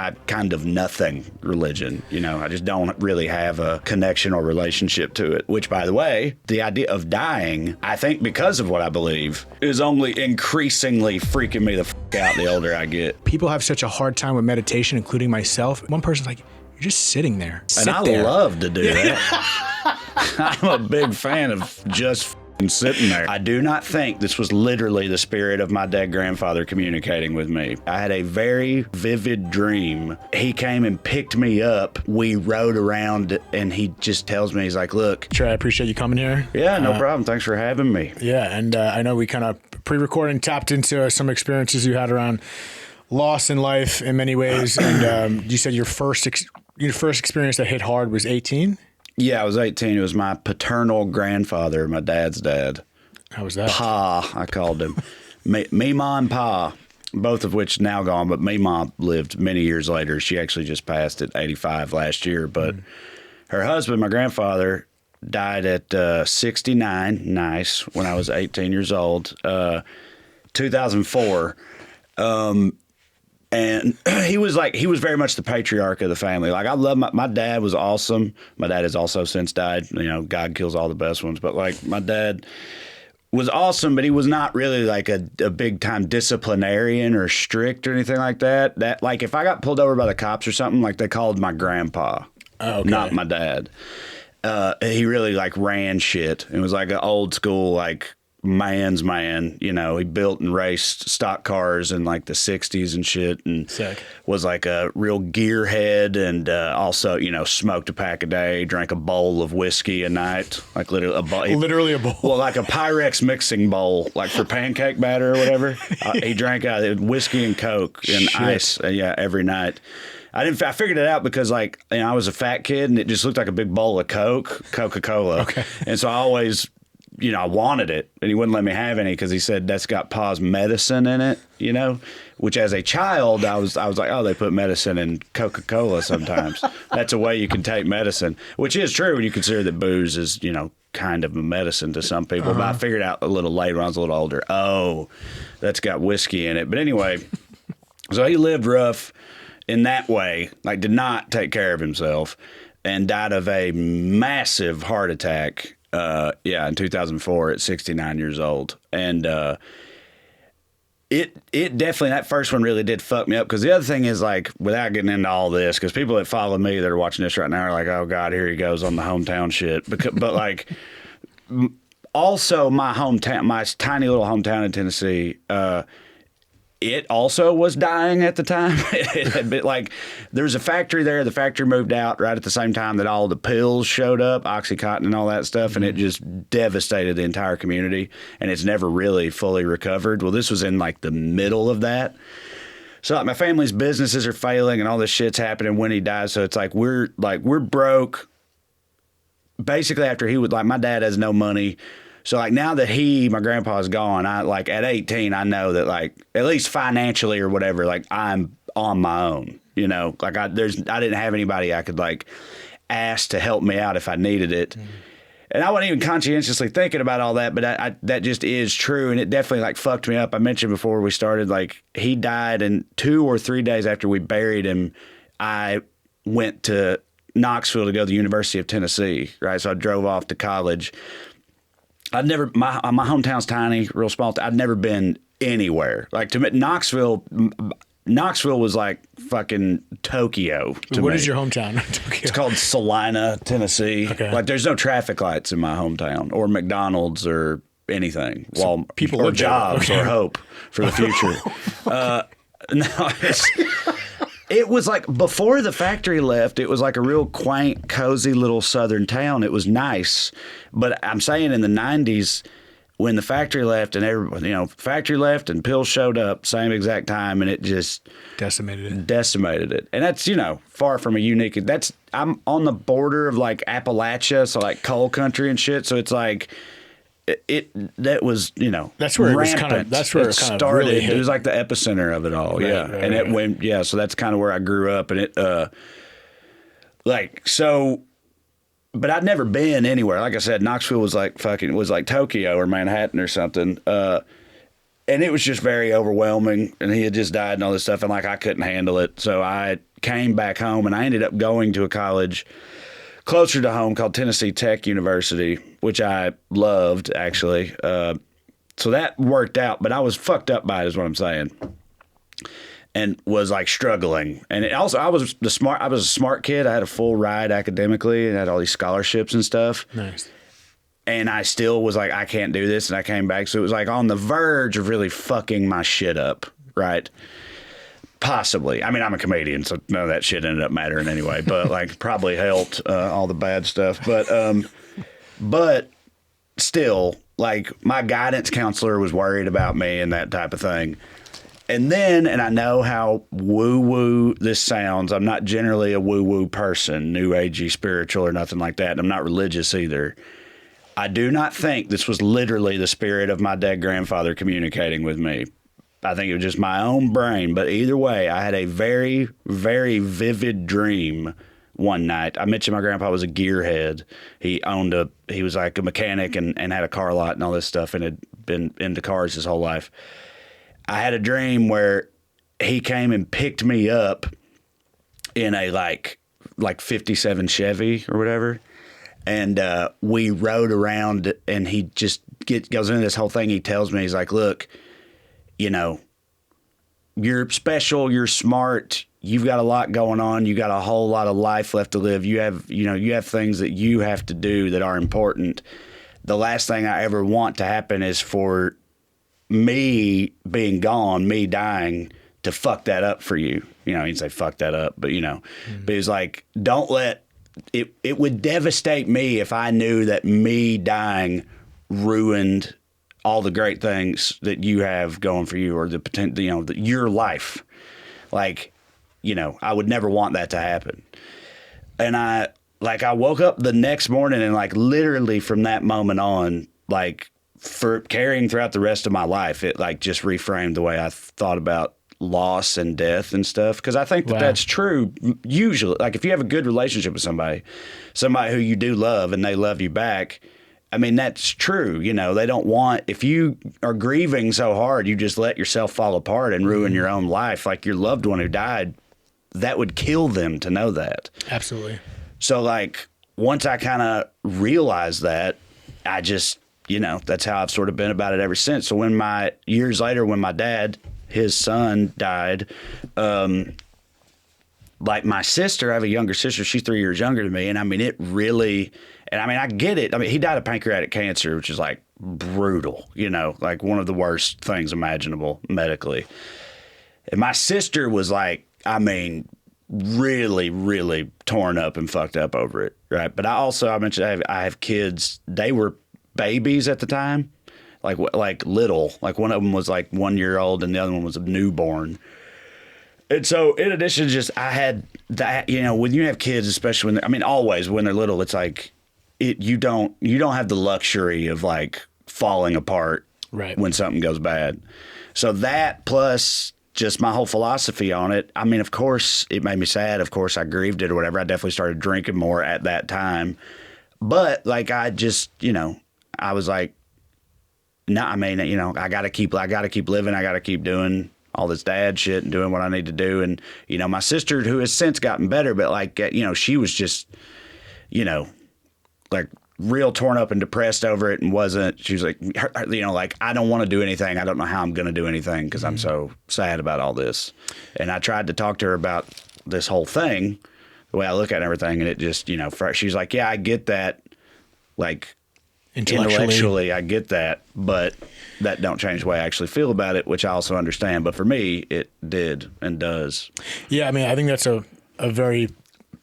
I kind of nothing religion. You know, I just don't really have a connection or relationship to it, which, by the way, the idea of dying, I think because of what I believe, is only increasingly freaking me the out the older I get. People have such a hard time with meditation, including myself. One person's like, you're just sitting there. And I love to do that. I'm a big fan of just sitting there. I do not think this was literally the spirit of my dead grandfather communicating with me. I had a very vivid dream. He came and picked me up. We rode around and he just tells me, he's like, look. Trae, I appreciate you coming here. Yeah, no problem. Thanks for having me. Yeah, and I know we kind of pre-recording tapped into some experiences you had around loss in life in many ways. And you said your first experience that hit hard was 18? Yeah, I was 18. It was my paternal grandfather, my dad's dad. How was that? Pa, I called him. Mima and Pa, both of which now gone, but Mima lived many years later. She actually just passed at 85 last year. But her husband, my grandfather, died at 69, nice, when I was 18 years old, 2004. And he was very much the patriarch of the family. Like, I love my dad was awesome. My dad has also since died. You know, God kills all the best ones. But like, my dad was awesome, but he was not really like a big time disciplinarian or strict or anything like that. That, like, if I got pulled over by the cops or something, like, they called my grandpa, not my dad. He really like ran shit and was like an old school, like, man's man. You know, he built and raced stock cars in like the 60s and shit, and was like a real gearhead, and also, you know, smoked a pack a day, drank a bowl of whiskey a night, like literally a bowl. Literally a bowl. Well, like a Pyrex mixing bowl, like for pancake batter or whatever. He drank out of whiskey and Coke and ice, every night. I figured it out because, like, you know, I was a fat kid and it just looked like a big bowl of Coca-Cola. Okay. And so I always, you know, I wanted it, and he wouldn't let me have any because he said that's got Pa's medicine in it, you know, which as a child, I was like, oh, they put medicine in Coca-Cola sometimes. That's a way you can take medicine, which is true when you consider that booze is, you know, kind of a medicine to some people. But I figured out a little later when I was a little older, oh, that's got whiskey in it. But anyway, so he lived rough in that way, like did not take care of himself, and died of a massive heart attack. In 2004 at 69 years old. And it definitely, that first one really did fuck me up, because the other thing is, like, without getting into all this, because people that follow me that are watching this right now are like, oh God, here he goes on the hometown shit. But like, also my hometown, my tiny little hometown in Tennessee, it also was dying at the time. It had been like, there was a factory there. The factory moved out right at the same time that all the pills showed up, Oxycontin and all that stuff, and it just devastated the entire community, and it's never really fully recovered. Well, this was in like the middle of that. So like, my family's businesses are failing and all this shit's happening when he died. So it's like we're broke. Basically, after he would, like, my dad has no money. So, like, now that my grandpa's gone, I, like, at 18, I know that, like, at least financially or whatever, like, I'm on my own, you know? Like, I didn't have anybody I could, like, ask to help me out if I needed it. Mm-hmm. And I wasn't even conscientiously thinking about all that, but that just is true, and it definitely, like, fucked me up. I mentioned before we started, like, he died, and 2 or 3 days after we buried him, I went to Knoxville to go to the University of Tennessee, right? So I drove off to college. I'd never, my hometown's tiny, real small. I'd never been anywhere. Like, to me, Knoxville was like fucking Tokyo to me. What is your hometown? Tokyo? It's called Salina, Tennessee. Okay. Like, there's no traffic lights in my hometown, or McDonald's, or anything. So people or jobs, or hope for the future. It was like, before the factory left, it was like a real quaint, cozy little southern town. It was nice. But I'm saying in the 90s, when the factory left and everybody, you know, factory left and pills showed up same exact time, and it just decimated it. And that's, you know, far from a unique, I'm on the border of like Appalachia, so like coal country and shit. So it's like, that was, you know, that's where rampant. It started. Really hit. It was like the epicenter of it all. Right, yeah. Right, and it went, so that's kind of where I grew up, and it, but I'd never been anywhere. Like I said, Knoxville was like Tokyo or Manhattan or something. And it was just very overwhelming, and he had just died and all this stuff, and like, I couldn't handle it. So I came back home, and I ended up going to a college closer to home called Tennessee Tech University, which I loved, actually. So that worked out, but I was fucked up by it, is what I'm saying, and was like struggling. And I was a smart kid. I had a full ride academically and had all these scholarships and stuff. Nice. And I still was like, I can't do this, and I came back. So it was like on the verge of really fucking my shit up, right? Possibly. I mean, I'm a comedian, so none of that shit ended up mattering anyway. But like, probably helped all the bad stuff. But still, like, my guidance counselor was worried about me and that type of thing. And then, and I know how woo-woo this sounds. I'm not generally a woo-woo person, new agey, spiritual, or nothing like that. And I'm not religious either. I do not think this was literally the spirit of my dead grandfather communicating with me. I think it was just my own brain. But either way, I had a very, very vivid dream one night. I mentioned my grandpa was a gearhead. He was like a mechanic and had a car lot and all this stuff, and had been into cars his whole life. I had a dream where he came and picked me up in a like 57 Chevy or whatever. And we rode around, and he just goes into this whole thing. He tells me, he's like, look, you know, you're special, you're smart, you've got a lot going on, you got a whole lot of life left to live. You have things that you have to do that are important. The last thing I ever want to happen is for me being gone, me dying, to fuck that up for you. You know, he'd say fuck that up, but but he's like, don't let it would devastate me if I knew that me dying ruined all the great things that you have going for you, or the potential, your life. Like, I would never want that to happen. And I woke up the next morning, and like literally from that moment on, like for carrying throughout the rest of my life, it like just reframed the way I thought about loss and death and stuff. Because I think that's true usually. Like if you have a good relationship with somebody who you do love and they love you back, I mean, that's true. They don't want, if you are grieving so hard, you just let yourself fall apart and ruin your own life. Like your loved one who died, that would kill them to know that. Absolutely. So like once I kind of realized that, I just, that's how I've sort of been about it ever since. So years later, when my dad, his son died, like my sister, I have a younger sister, she's 3 years younger than me. And I mean, it really, and I mean, I get it. I mean, he died of pancreatic cancer, which is like brutal, like one of the worst things imaginable medically. And my sister was like, I mean, really, really torn up and fucked up over it. Right. But I mentioned I have kids. They were babies at the time, like little, like one of them was like 1 year old and the other one was a newborn. And so in addition, just I had that, when you have kids, especially always when they're little, it's like you don't have the luxury of like falling apart when something goes bad. So that plus just my whole philosophy on it. I mean, of course it made me sad. Of course I grieved it or whatever. I definitely started drinking more at that time. But like I just, I was like, no, I mean, I gotta keep living. I gotta keep doing all this dad shit and doing what I need to do. And, my sister, who has since gotten better, but like, she was just, like real torn up and depressed over it, and she was like, like, I don't want to do anything. I don't know how I'm going to do anything because I'm so sad about all this. And I tried to talk to her about this whole thing, the way I look at everything. And it just, she's like, yeah, I get that. Like, intellectually, I get that, but that don't change the way I actually feel about it, which I also understand. But for me, it did and does. Yeah, I mean, I think that's a very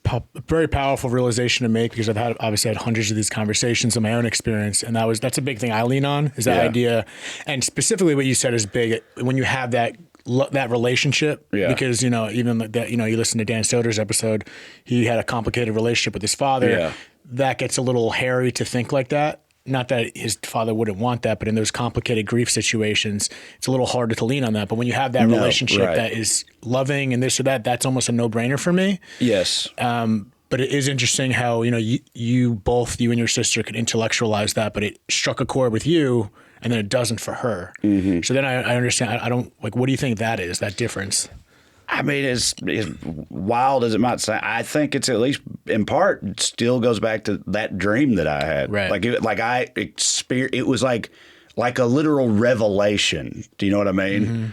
powerful realization to make, because I've obviously had hundreds of these conversations in my own experience, and that's a big thing I lean on, is that idea, and specifically what you said is big when you have that relationship, because even like that, you listen to Dan Soder's episode, he had a complicated relationship with his father. That gets a little hairy to think like that. Not that his father wouldn't want that, but in those complicated grief situations, it's a little harder to lean on that. But when you have that relationship that is loving and this or that, that's almost a no-brainer for me. Yes. But it is interesting how, you both, you and your sister, could intellectualize that, but it struck a chord with you, and then it doesn't for her. Mm-hmm. So then I understand. I don't, like, what do you think that is, that difference? I mean, as wild as it might sound, I think it's at least in part still goes back to that dream that I had. Right. It was like a literal revelation. Do you know what I mean? Mm-hmm.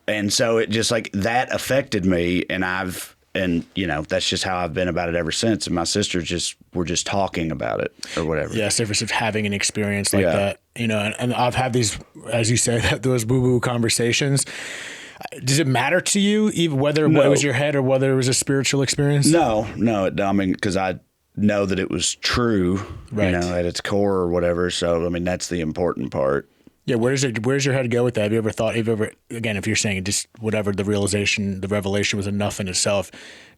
And so it just like that affected me, and that's just how I've been about it ever since. And my sisters were just talking about it or whatever. Yeah, difference of having an experience like that, and I've had these, as you say, those woo-woo conversations. Does it matter to you, even whether it was your head or whether it was a spiritual experience? No. I mean, because I know that it was true, right, at its core or whatever. So, I mean, that's the important part. Yeah, where's your head go with that? Have you ever thought, again, if you're saying just whatever the revelation was enough in itself,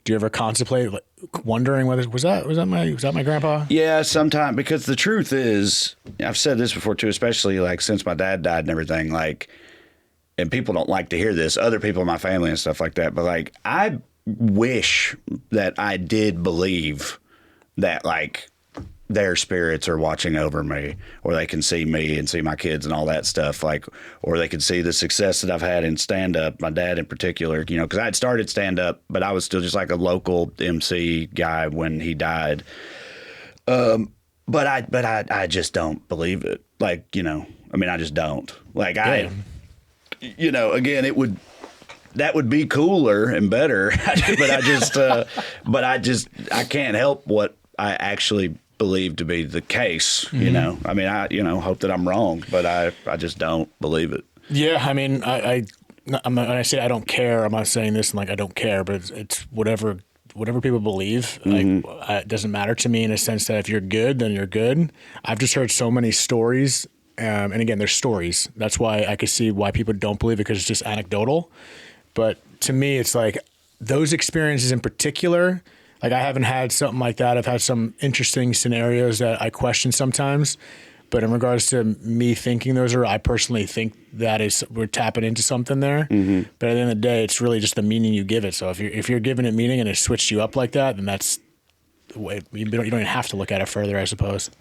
do you ever contemplate, like, wondering whether was that my grandpa? Yeah, sometimes, because the truth is, I've said this before too, especially like since my dad died and everything, like, and people don't like to hear this, other people in my family and stuff like that, but like, I wish that I did believe that, like, their spirits are watching over me, or they can see me and see my kids and all that stuff, like, or they could see the success that I've had in stand-up, my dad in particular, because I had started stand-up, but I was still just like a local MC guy when he died. But I just don't believe it. Like, I mean, I just don't. Like, again, that would be cooler and better, but I can't help what I actually believe to be the case. Mm-hmm. I mean, I hope that I'm wrong, but I just don't believe it. Yeah, I mean, when I say I don't care, I'm not saying this like I don't care, but it's whatever people believe. Mm-hmm. Like, it doesn't matter to me in a sense that if you're good, then you're good. I've just heard so many stories, and again, they're stories. That's why I could see why people don't believe it, because it's just anecdotal. But to me, it's like those experiences in particular. Like, I haven't had something like that. I've had some interesting scenarios that I question sometimes. But in regards to me thinking those are, I personally think that we're tapping into something there. Mm-hmm. But at the end of the day, it's really just the meaning you give it. So if you're giving it meaning and it switched you up like that, then that's the way. You don't even have to look at it further, I suppose.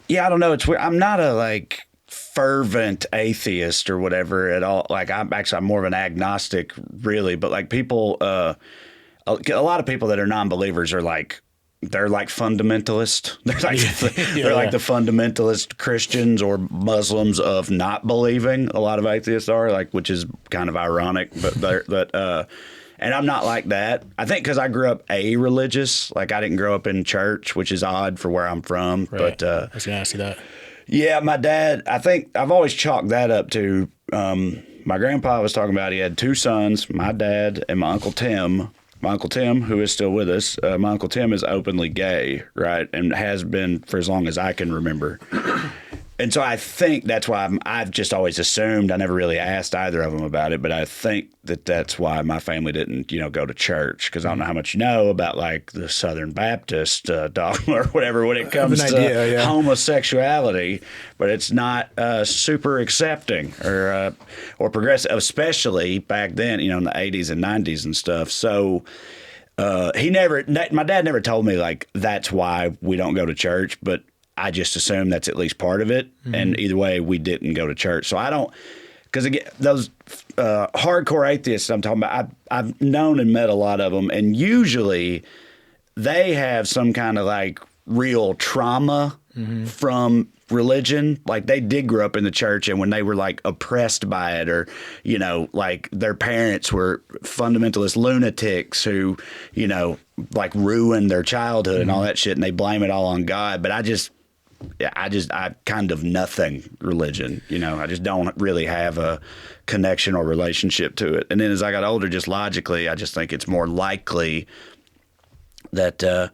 Yeah, I don't know. It's weird. I'm not a fervent atheist or whatever at all. Like, I'm more of an agnostic, really. But like people. A lot of people that are non-believers are they're like fundamentalist. They're like the fundamentalist Christians or Muslims of not believing. A lot of atheists are, which is kind of ironic, and I'm not like that. I think because I grew up a-religious. Like, I didn't grow up in church, which is odd for where I'm from. Right. But I was gonna ask you that. Yeah, my dad. I think I've always chalked that up to my grandpa was talking about. He had two sons, my dad and my Uncle Tim. My Uncle Tim, who is still with us, my Uncle Tim is openly gay, right, and has been for as long as I can remember. And so I think that's why I've just always assumed, I never really asked either of them about it, but I think that's why my family didn't, go to church, because I don't know how much you know about the Southern Baptist dogma or whatever when it comes to homosexuality, but it's not super accepting or progressive, especially back then, in the 80s and 90s and stuff. So my dad never told me that's why we don't go to church, but I just assume that's at least part of it. Mm-hmm. And either way, we didn't go to church. So I don't, because again, those hardcore atheists I'm talking about, I've known and met a lot of them. And usually they have some kind of real trauma mm-hmm. from religion. Like, they did grow up in the church, and when they were oppressed by it, or, their parents were fundamentalist lunatics who, ruined their childhood mm-hmm. and all that shit, and they blame it all on God. But I kind of nothing religion, I just don't really have a connection or relationship to it. And then as I got older, just logically, I just think it's more likely that, that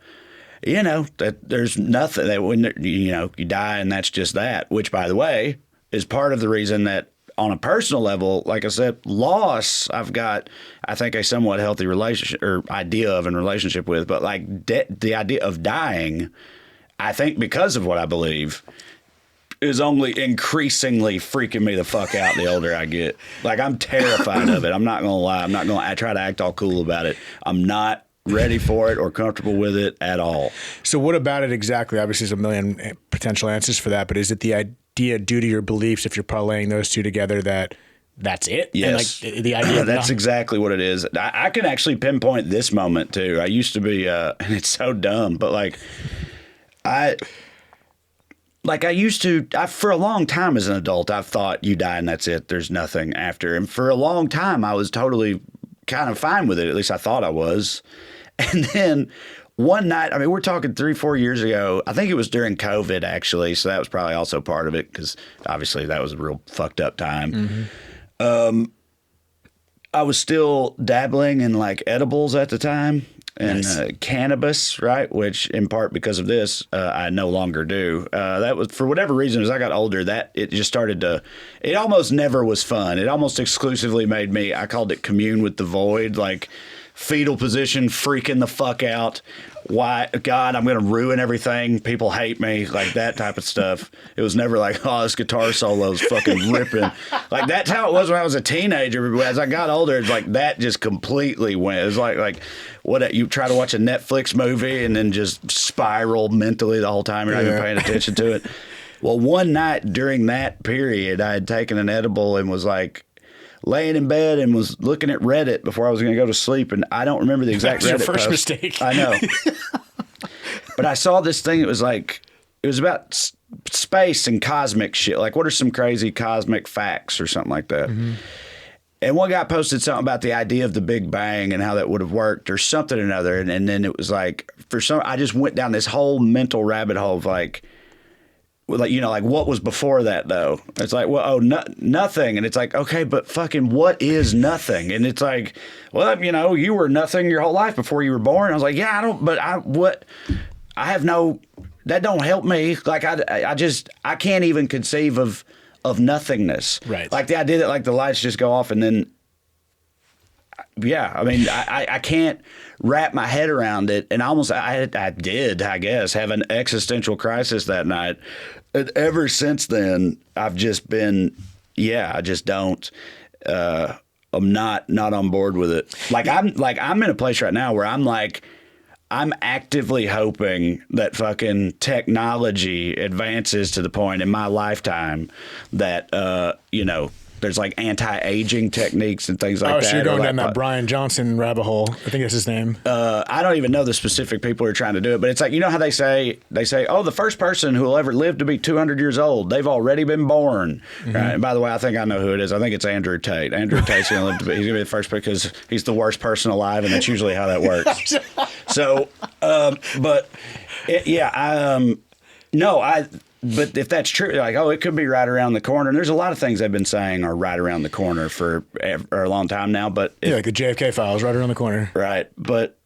there's nothing, that when, you die and that's just that, which, by the way, is part of the reason that on a personal level, like I said, loss, I've got, I think, a somewhat healthy relationship or idea of in relationship with, but the idea of dying, I think, because of what I believe, is only increasingly freaking me the fuck out the older I get. I'm terrified of it. I'm not going to lie. I try to act all cool about it. I'm not ready for it or comfortable with it at all. So what about it exactly? Obviously, there's a million potential answers for that, but is it the idea due to your beliefs, if you're parlaying those two together, that that's it. Yes. And like the idea of that's exactly what it is. I can actually pinpoint this moment too. I used to be, and it's so dumb, but like for a long time as an adult, I've thought you die and that's it. There's nothing after. And for a long time, I was totally kind of fine with it. At least I thought I was. And then one night, I mean, we're talking 3-4 years ago. I think it was during COVID, actually. So that was probably also part of it because obviously that was a real fucked up time. Mm-hmm. I was still dabbling in like edibles at the time and cannabis, right? Which in part because of this, I no longer do. That was for whatever reason, as I got older, that it just started to, it almost never was fun. It almost exclusively made me, I called it commune with the void, like fetal position, freaking the fuck out. Why, God, I'm going to ruin everything. People hate me, like that type of stuff. It was never like, oh, this guitar solo is fucking ripping. Like that's how it was when I was a teenager. But as I got older, it's like that just completely went. It was like what you try to watch a Netflix movie and then just spiral mentally the whole time. You're not even paying attention to it. Well, one night during that period, I had taken an edible and was like, laying in bed and was looking at Reddit before I was going to go to sleep, and I don't remember the exact Reddit your first post. mistake. I know. But I saw this thing. It was about space and cosmic shit. Like, what are some crazy cosmic facts or something like that? Mm-hmm. And one guy posted something about the idea of the Big Bang and how that would have worked or something or another. And then it was like, I just went down this whole mental rabbit hole of like, what was before that though? It's like, well, nothing. And it's like, okay, but fucking what is nothing? And it's like, well, you were nothing your whole life before you were born. I was like, yeah, that don't help me. Like I can't even conceive of nothingness. Right. Like the idea that like the lights just go off and then, yeah, I mean, I can't wrap my head around it. And I did, I guess, have an existential crisis that night. And ever since then, I've just been, I just don't, I'm not on board with it. I'm in a place right now where I'm actively hoping that fucking technology advances to the point in my lifetime that, there's like anti-aging techniques and things like that. Oh, so you're going down that Brian Johnson rabbit hole. I think that's his name. I don't even know the specific people who are trying to do it, but it's like, you know how they say, oh, the first person who will ever live to be 200 years old, they've already been born. Mm-hmm. Right? And by the way, I think I know who it is. I think it's Andrew Tate. Andrew Tate's going to live to be, he's going to be the first because he's the worst person alive, and that's usually how that works. So, but if that's true, like, it could be right around the corner. And there's a lot of things they've been saying are right around the corner for a long time now. But like the JFK files right around the corner. Right. But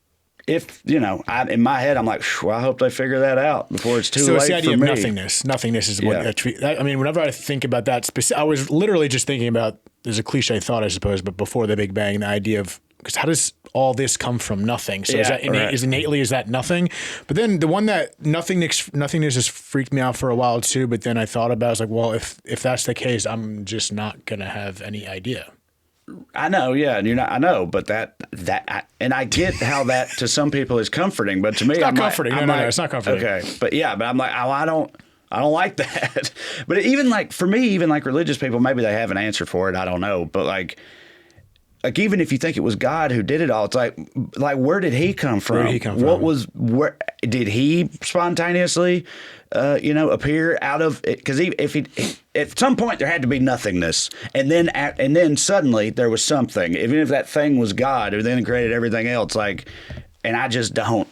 if, in my head, I'm like, I hope they figure that out before it's too late for me. So it's the idea of nothingness. Nothingness is what I mean, whenever I think about that, I was literally just thinking about, there's a cliche thought, I suppose, but before the Big Bang, the idea of, because how does all this come from nothing? So is that innately is that nothing? But then the one that nothingness has freaked me out for a while too. But then I thought about it, I was like, well, if that's the case, I'm just not gonna have any idea. I know, yeah, and you're not. I know, but and I get how that to some people is comforting, but to me, it's not comforting. No, it's not comforting. Okay, but I'm like, I don't like that. But even like for me, even like religious people, maybe they have an answer for it. I don't know, but like even if you think it was God who did it all, it's like where did he come from? Where did he spontaneously, appear out of it? Because if at some point there had to be nothingness, and then suddenly there was something. Even if that thing was God, who then created everything else, and I just don't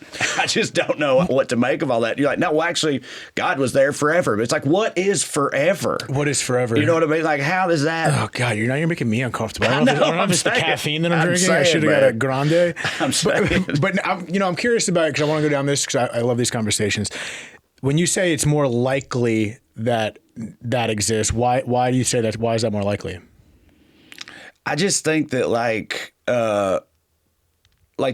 know what to make of all that. You're like, no, well, actually, God was there forever. But it's like, what is forever? What is forever? You know what I mean? Like, how does that? Oh, God, you're making me uncomfortable. I don't know if it's the caffeine that I'm drinking. I should have got a grande. I'm saying. But I'm curious about it because I want to go down this because I love these conversations. When you say it's more likely that exists, why do you say that? Why is that more likely? I just think that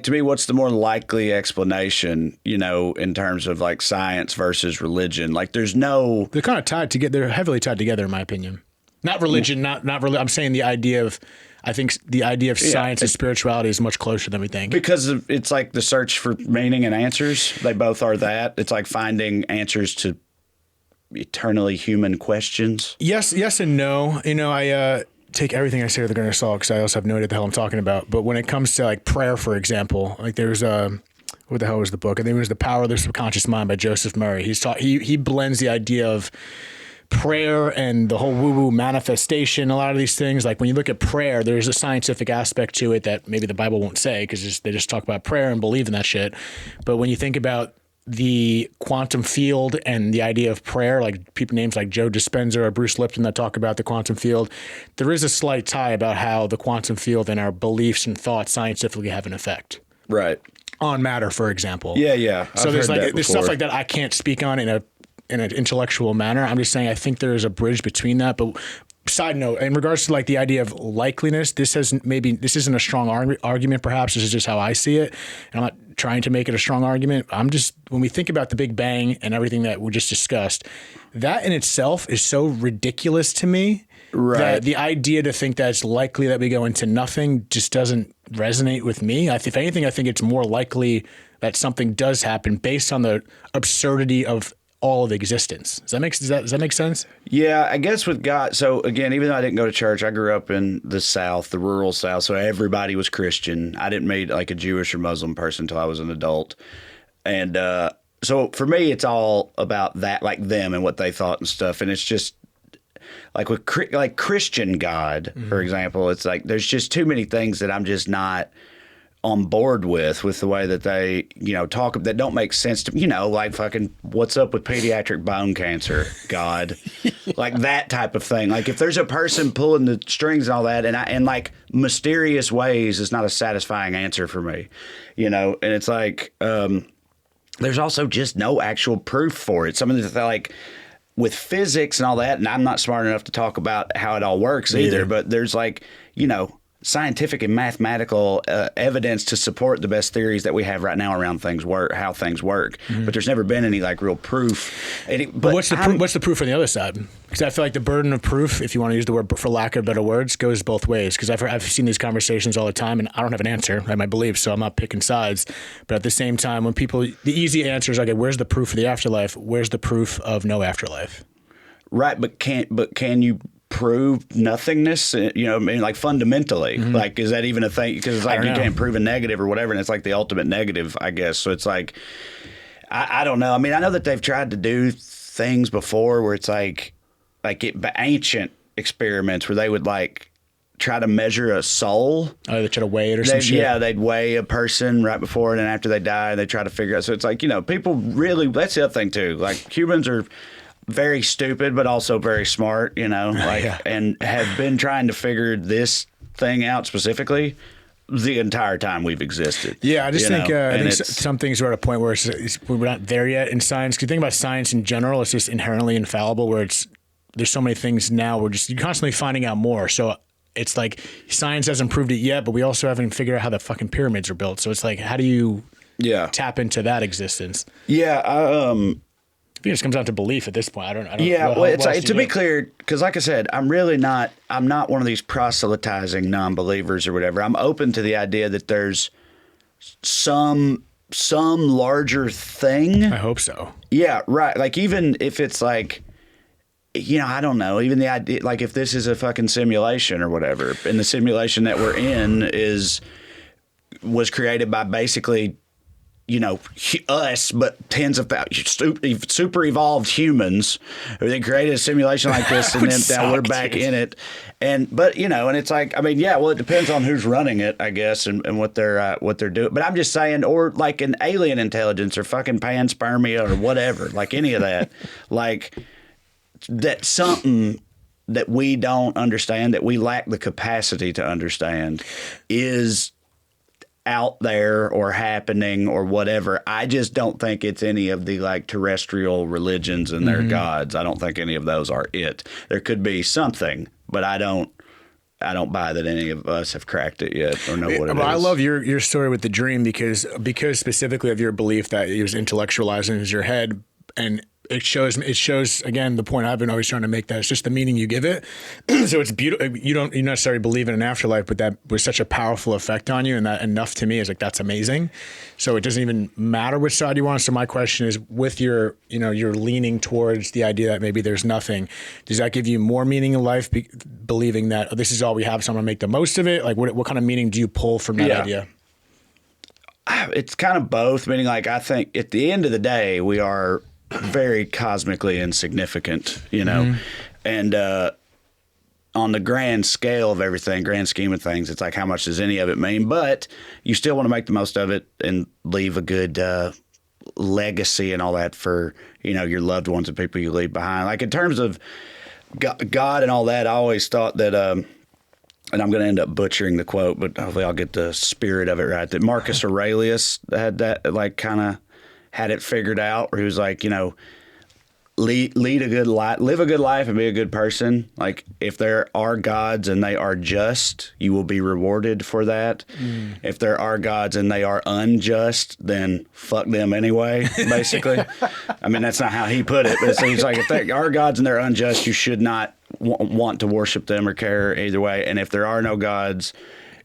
to me, what's the more likely explanation, in terms of like science versus religion? Like they're kind of tied together. They're heavily tied together, in my opinion. Not religion, not religion. I'm saying I think the idea of science and spirituality is much closer than we think. Because it's like the search for meaning and answers. They both are that. It's like finding answers to eternally human questions. Yes and no. take everything I say with a grain of salt because I also have no idea what the hell I'm talking about. But when it comes to like prayer, for example, like there's what the hell was the book? I think it was The Power of the Subconscious Mind by Joseph Murray. He blends the idea of prayer and the whole woo-woo manifestation, a lot of these things. Like when you look at prayer, there's a scientific aspect to it that maybe the Bible won't say because they just talk about prayer and believe in that shit. But when you think about the quantum field and the idea of prayer, like people names like Joe Dispenza or Bruce Lipton that talk about the quantum field, there is a slight tie about how the quantum field and our beliefs and thoughts scientifically have an effect. Right. On matter, for example. Yeah. So there's stuff like that I can't speak on in an intellectual manner. I'm just saying I think there is a bridge between that. But side note, in regards to like the idea of likeliness, this isn't a strong argument. Perhaps this is just how I see it, and I'm not trying to make it a strong argument. I'm just, when we think about the Big Bang and everything that we just discussed, that in itself is so ridiculous to me. Right. That the idea to think that it's likely that we go into nothing just doesn't resonate with me. If anything, I think it's more likely that something does happen based on the absurdity of all of existence. Does that make sense? Yeah, I guess with God. So again, even though I didn't go to church, I grew up in the South, the rural South. So everybody was Christian. I didn't meet like a Jewish or Muslim person until I was an adult. And so for me, it's all about that, like them and what they thought and stuff. And it's just, like with like Christian God, for example, it's like there's just too many things that I'm just not on board with the way that they, talk, that don't make sense to me, like fucking what's up with pediatric bone cancer, God, like that type of thing. Like if there's a person pulling the strings and all that, and like mysterious ways is not a satisfying answer for me, and it's like there's also just no actual proof for it. Some of the like with physics and all that, and I'm not smart enough to talk about how it all works either, but there's like, scientific and mathematical evidence to support the best theories that we have right now around how things work. But there's never been any like real proof. But what's the proof on the other side? Because I feel like the burden of proof, if you want to use the word for lack of better words, goes both ways. Because I've seen these conversations all the time, and I don't have an answer. I have my beliefs, so I'm not picking sides. But at the same time, when people, the easy answer is like, where's the proof of the afterlife? Where's the proof of no afterlife? Right, but can you prove nothingness? Like fundamentally, like is that even a thing? Because it's like you can't prove a negative or whatever, and it's like the ultimate negative, I guess. So it's like I don't know. I mean, I know that they've tried to do things before where it's like ancient experiments where they would like try to measure a soul. Oh, they try to weigh it or some shit? Yeah, they'd weigh a person right before and then after they die, and they try to figure out. So it's like, people really, that's the other thing too. Like humans are very stupid, but also very smart, and have been trying to figure this thing out specifically the entire time we've existed. Yeah, I just think some things are at a point where we're not there yet in science. Because you think about science in general, it's just inherently infallible, where there's so many things now where you're constantly finding out more. So it's like science hasn't proved it yet, but we also haven't figured out how the fucking pyramids are built. So it's like, how do you tap into that existence? Yeah, I think it just comes down to belief at this point. I don't. Yeah, well, it's like, to be clear, because like I said, I'm not one of these proselytizing non-believers or whatever. I'm open to the idea that there's some larger thing. I hope so. Yeah, right. Like even if it's like, I don't know. Even the idea, like if this is a fucking simulation or whatever, and the simulation that we're in was created by basically, us, but tens of thousands, super evolved humans who they created a simulation like this, and then now we're back in it. But and it's like, I mean, yeah, well, it depends on who's running it, I guess, and what they're doing. But I'm just saying, or like an alien intelligence or fucking panspermia or whatever, like any of that, like that's something that we don't understand, that we lack the capacity to understand, is out there or happening or whatever. I just don't think it's any of the like terrestrial religions and their gods. I don't think any of those are it. There could be something, but I don't buy that any of us have cracked it yet or know what it is. I love your story with the dream because specifically of your belief that it was intellectualized in your head, and it shows again the point I've been always trying to make, that it's just the meaning you give it. So it's beautiful. You don't necessarily believe in an afterlife, but that was such a powerful effect on you, and that enough to me is like, that's amazing. So it doesn't even matter which side you want. So my question is, with your, you're leaning towards the idea that maybe there's nothing. Does that give you more meaning in life, believing that, oh, this is all we have, so I'm gonna make the most of it? Like, what kind of meaning do you pull from that idea? It's kind of both, meaning like, I think at the end of the day, we are very cosmically insignificant, and on the grand scale of everything, grand scheme of things, it's like, how much does any of it mean? But you still want to make the most of it and leave a good legacy and all that for, your loved ones and people you leave behind. Like in terms of God and all that, I always thought that, and I'm going to end up butchering the quote, but hopefully I'll get the spirit of it right, that Marcus Aurelius had that, like, kind of had it figured out, where he was like, lead a good life, live a good life and be a good person. Like, if there are gods and they are just, you will be rewarded for that. If there are gods and they are unjust, then fuck them anyway, basically. I mean, that's not how he put it, but he's like, if there are gods and they're unjust, you should not want to worship them or care either way. And if there are no gods,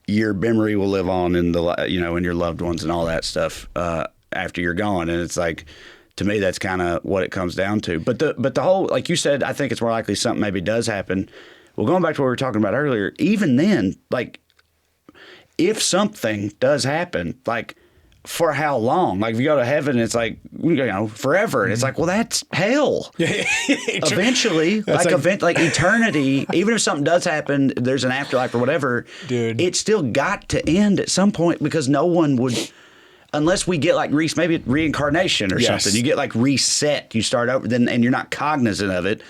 your memory will live on in in your loved ones and all that stuff after you're gone. And it's like, to me, that's kind of what it comes down to. But the whole, like you said, I think it's more likely something maybe does happen. Well, going back to what we were talking about earlier, even then, like, if something does happen, like, for how long? Like, if you go to heaven, it's like, forever. And it's like, well, that's hell. Eventually, like eternity, even if something does happen, there's an afterlife or whatever, dude, it's still got to end at some point, because no one would, unless we get like maybe reincarnation or something. You get like reset, you start over, and you're not cognizant of it.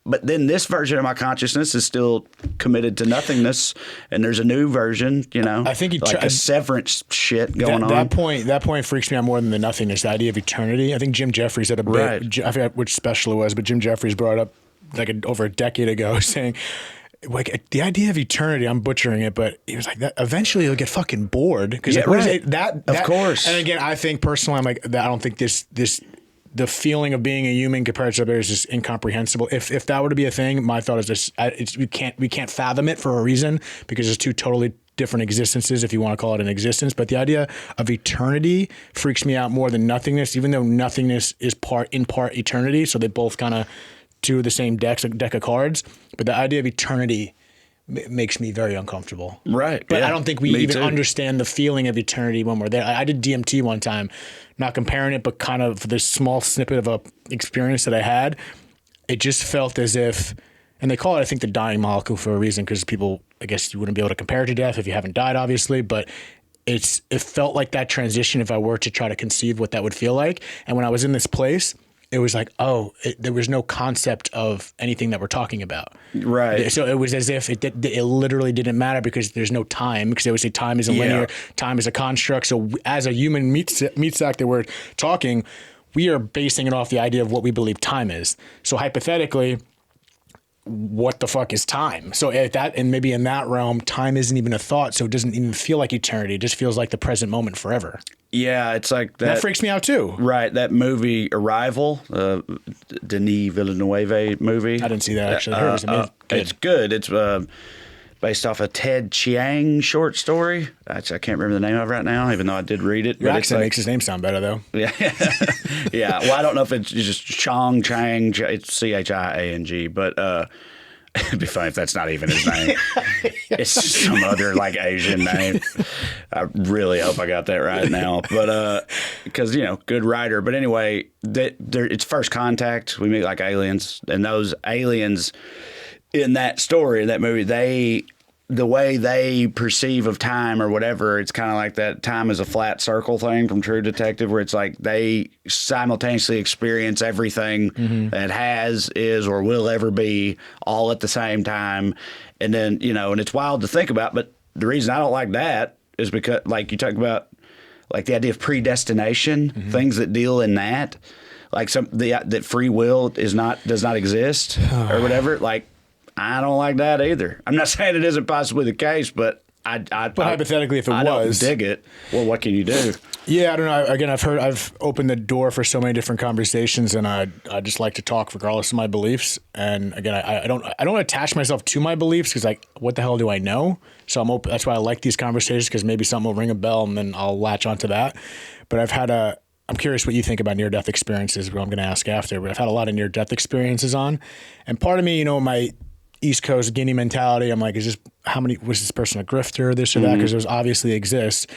But then this version of my consciousness is still committed to nothingness, and there's a new version, I think a severance shit going on. That point freaks me out more than the nothingness, the idea of eternity. I think Jim Jeffries had a bit, I forgot which special it was, but Jim Jeffries brought up like over a decade ago, saying, like, the idea of eternity, I'm butchering it, but he was like, that eventually you'll get fucking bored. Because of course. And again, I think personally, I'm like, I don't think the feeling of being a human compared to others is just incomprehensible. If that were to be a thing, my thought is this: we can't fathom it for a reason, because it's two totally different existences, if you want to call it an existence. But the idea of eternity freaks me out more than nothingness, even though nothingness is in part eternity. So they both kind of two of the same deck of cards. But the idea of eternity makes me very uncomfortable. Right. But I don't think we even understand the feeling of eternity when we're there. I did DMT one time, not comparing it, but kind of this small snippet of a experience that I had. It just felt as if, and they call it, I think, the dying molecule for a reason, because people, I guess you wouldn't be able to compare it to death if you haven't died, obviously, but it felt like that transition if I were to try to conceive what that would feel like. And when I was in this place, it was like, there was no concept of anything that we're talking about. Right. So it was as if it literally didn't matter, because there's no time, because they would say time isn't linear, time is a construct. So as a human meat sack that we're talking, we are basing it off the idea of what we believe time is. So hypothetically, what the fuck is time? So and maybe in that realm, time isn't even a thought, so it doesn't even feel like eternity. It just feels like the present moment forever. Yeah, it's like that. That freaks me out too. Right, that movie Arrival, Denis Villeneuve movie. I didn't see that actually. I heard it was good. It's good. It's based off a Ted Chiang short story. I can't remember the name of it right now, even though I did read it. Your accent makes his name sound better, though. Yeah. Yeah. Well, I don't know if it's just Chang, it's Chiang, but it'd be funny if that's not even his name. It's some other like Asian name. I really hope I got that right now. But because, good writer. But anyway, it's first contact. We meet like aliens, and those aliens in that story, in that movie, the way they perceive of time or whatever, it's kind of like that time is a flat circle thing from True Detective, where it's like they simultaneously experience everything that is, or will ever be, all at the same time. And then, and it's wild to think about, but the reason I don't like that is because, like, you talk about, like, the idea of predestination, things that deal in that, like that free will does not exist or whatever, like, I don't like that either. I'm not saying it isn't possibly the case, but but hypothetically, if it was, don't dig it. Well, what can you do? Yeah, I don't know. Again, I've opened the door for so many different conversations, and I just like to talk regardless of my beliefs. And again, I don't attach myself to my beliefs because like, what the hell do I know? So I'm open. That's why I like these conversations, because maybe something will ring a bell and then I'll latch onto that. But I'm curious what you think about near-death experiences, what I'm going to ask after. But I've had a lot of near-death experiences and part of me, my East Coast Guinea mentality, I'm like, was this person a grifter, this or that? Because those obviously exist.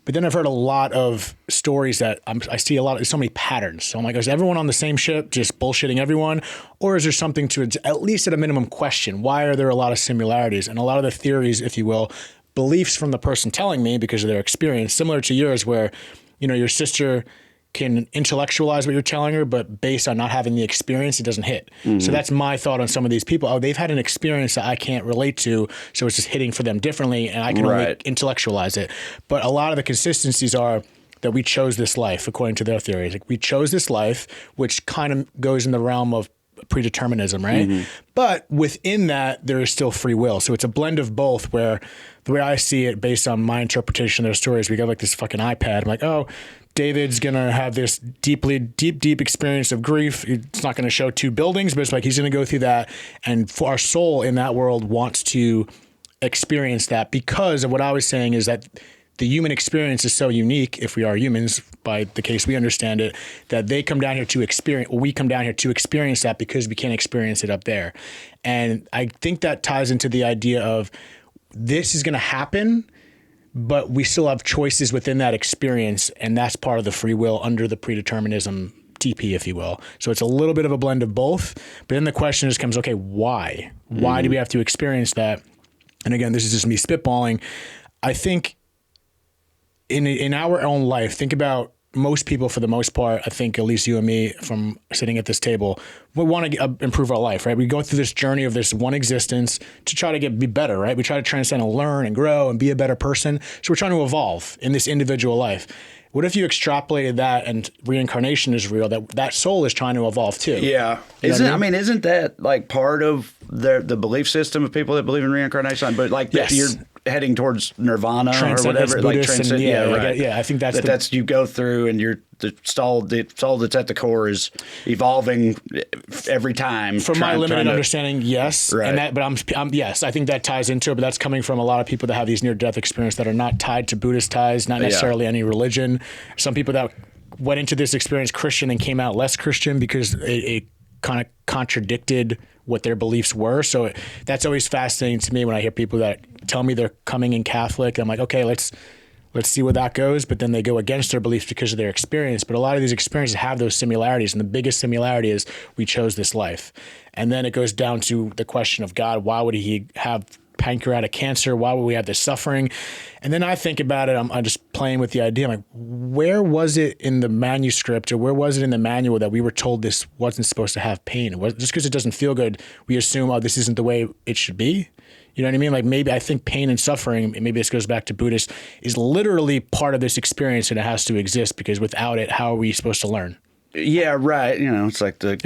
But then I've heard a lot of stories that I see so many patterns. So I'm like, is everyone on the same ship just bullshitting everyone? Or is there something to, at least at a minimum, question? Why are there a lot of similarities? And a lot of the theories, if you will, beliefs from the person telling me because of their experience, similar to yours where, your sister can intellectualize what you're telling her, but based on not having the experience, it doesn't hit. So that's my thought on some of these people. Oh, they've had an experience that I can't relate to, so it's just hitting for them differently, and I can only intellectualize it. But a lot of the consistencies are that we chose this life, according to their theories. Like, we chose this life, which kind of goes in the realm of predeterminism, right? But within that, there is still free will. So it's a blend of both, where the way I see it, based on my interpretation of their stories, we got like this fucking iPad. I'm like, oh, David's going to have this deep experience of grief. It's not going to show two buildings, but it's like he's going to go through that. And for our soul in that world wants to experience that, because of what I was saying is that the human experience is so unique, if we are humans, by the case we understand it, that they come down here to experience, or we come down here to experience that because we can't experience it up there. And I think that ties into the idea of this is going to happen, but we still have choices within that experience, and that's part of the free will under the predeterminism TP, if you will. So it's a little bit of a blend of both. But then the question just comes, okay, why? Why do we have to experience that? And again, this is just me spitballing. I think in our own life, think about most people, for the most part, I think at least you and me from sitting at this table, we want to improve our life, right? We go through this journey of this one existence to try to be better, right? We try to transcend and learn and grow and be a better person. So we're trying to evolve in this individual life. What if you extrapolated that and reincarnation is real, that soul is trying to evolve too? Yeah. Isn't that like part of the belief system of people that believe in reincarnation? But like you're heading towards nirvana or whatever, like transcend. I think that's you go through, and you're the soul that's at the core is evolving every time. From my limited understanding, yes, right. And I'm yes, I think that ties into it. But that's coming from a lot of people that have these near-death experiences that are not tied to Buddhist ties, not necessarily any religion. Some people that went into this experience Christian and came out less Christian because it kind of contradicted what their beliefs were. So that's always fascinating to me when I hear people that tell me they're coming in Catholic. I'm like, okay, let's see where that goes. But then they go against their beliefs because of their experience. But a lot of these experiences have those similarities. And the biggest similarity is we chose this life. And then it goes down to the question of God. Why would he have pancreatic cancer? Why would we have this suffering? And then I think about it. I'm just playing with the idea. I'm like, where was it in the manuscript, or where was it in the manual that we were told this wasn't supposed to have pain? Just because it doesn't feel good, we assume, oh, this isn't the way it should be. You know what I mean? Like, maybe I think pain and suffering, maybe this goes back to Buddhist, is literally part of this experience, and it has to exist, because without it, how are we supposed to learn? Yeah, right. It's like the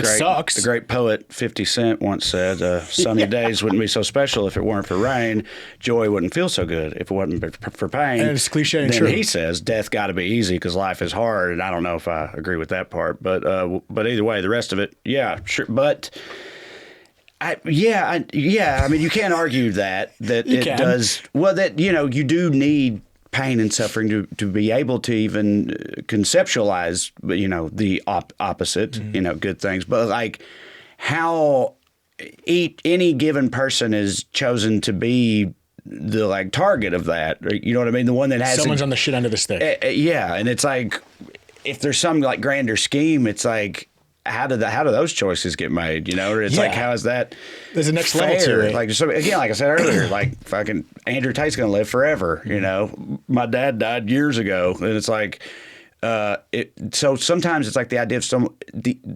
great poet 50 Cent once said, sunny days wouldn't be so special if it weren't for rain. Joy wouldn't feel so good if it wasn't for pain. And it's cliche and then true. He says, death got to be easy because life is hard. And I don't know if I agree with that part. But either way, the rest of it, yeah, sure. But I mean, you can't argue that it does. Well, that, you do need pain and suffering to be able to even conceptualize, the opposite, good things. But like how any given person is chosen to be the like target of that, you know what I mean? The one that has someone's on the shit end of the stick. Yeah. And it's like, if there's some like grander scheme, it's like, how do those choices get made? Or it's like, how is that? There's a next fair? level to it. Like, so again, like I said earlier, like fucking Andrew Tate's gonna live forever. My dad died years ago, and it's like, so sometimes it's like the idea of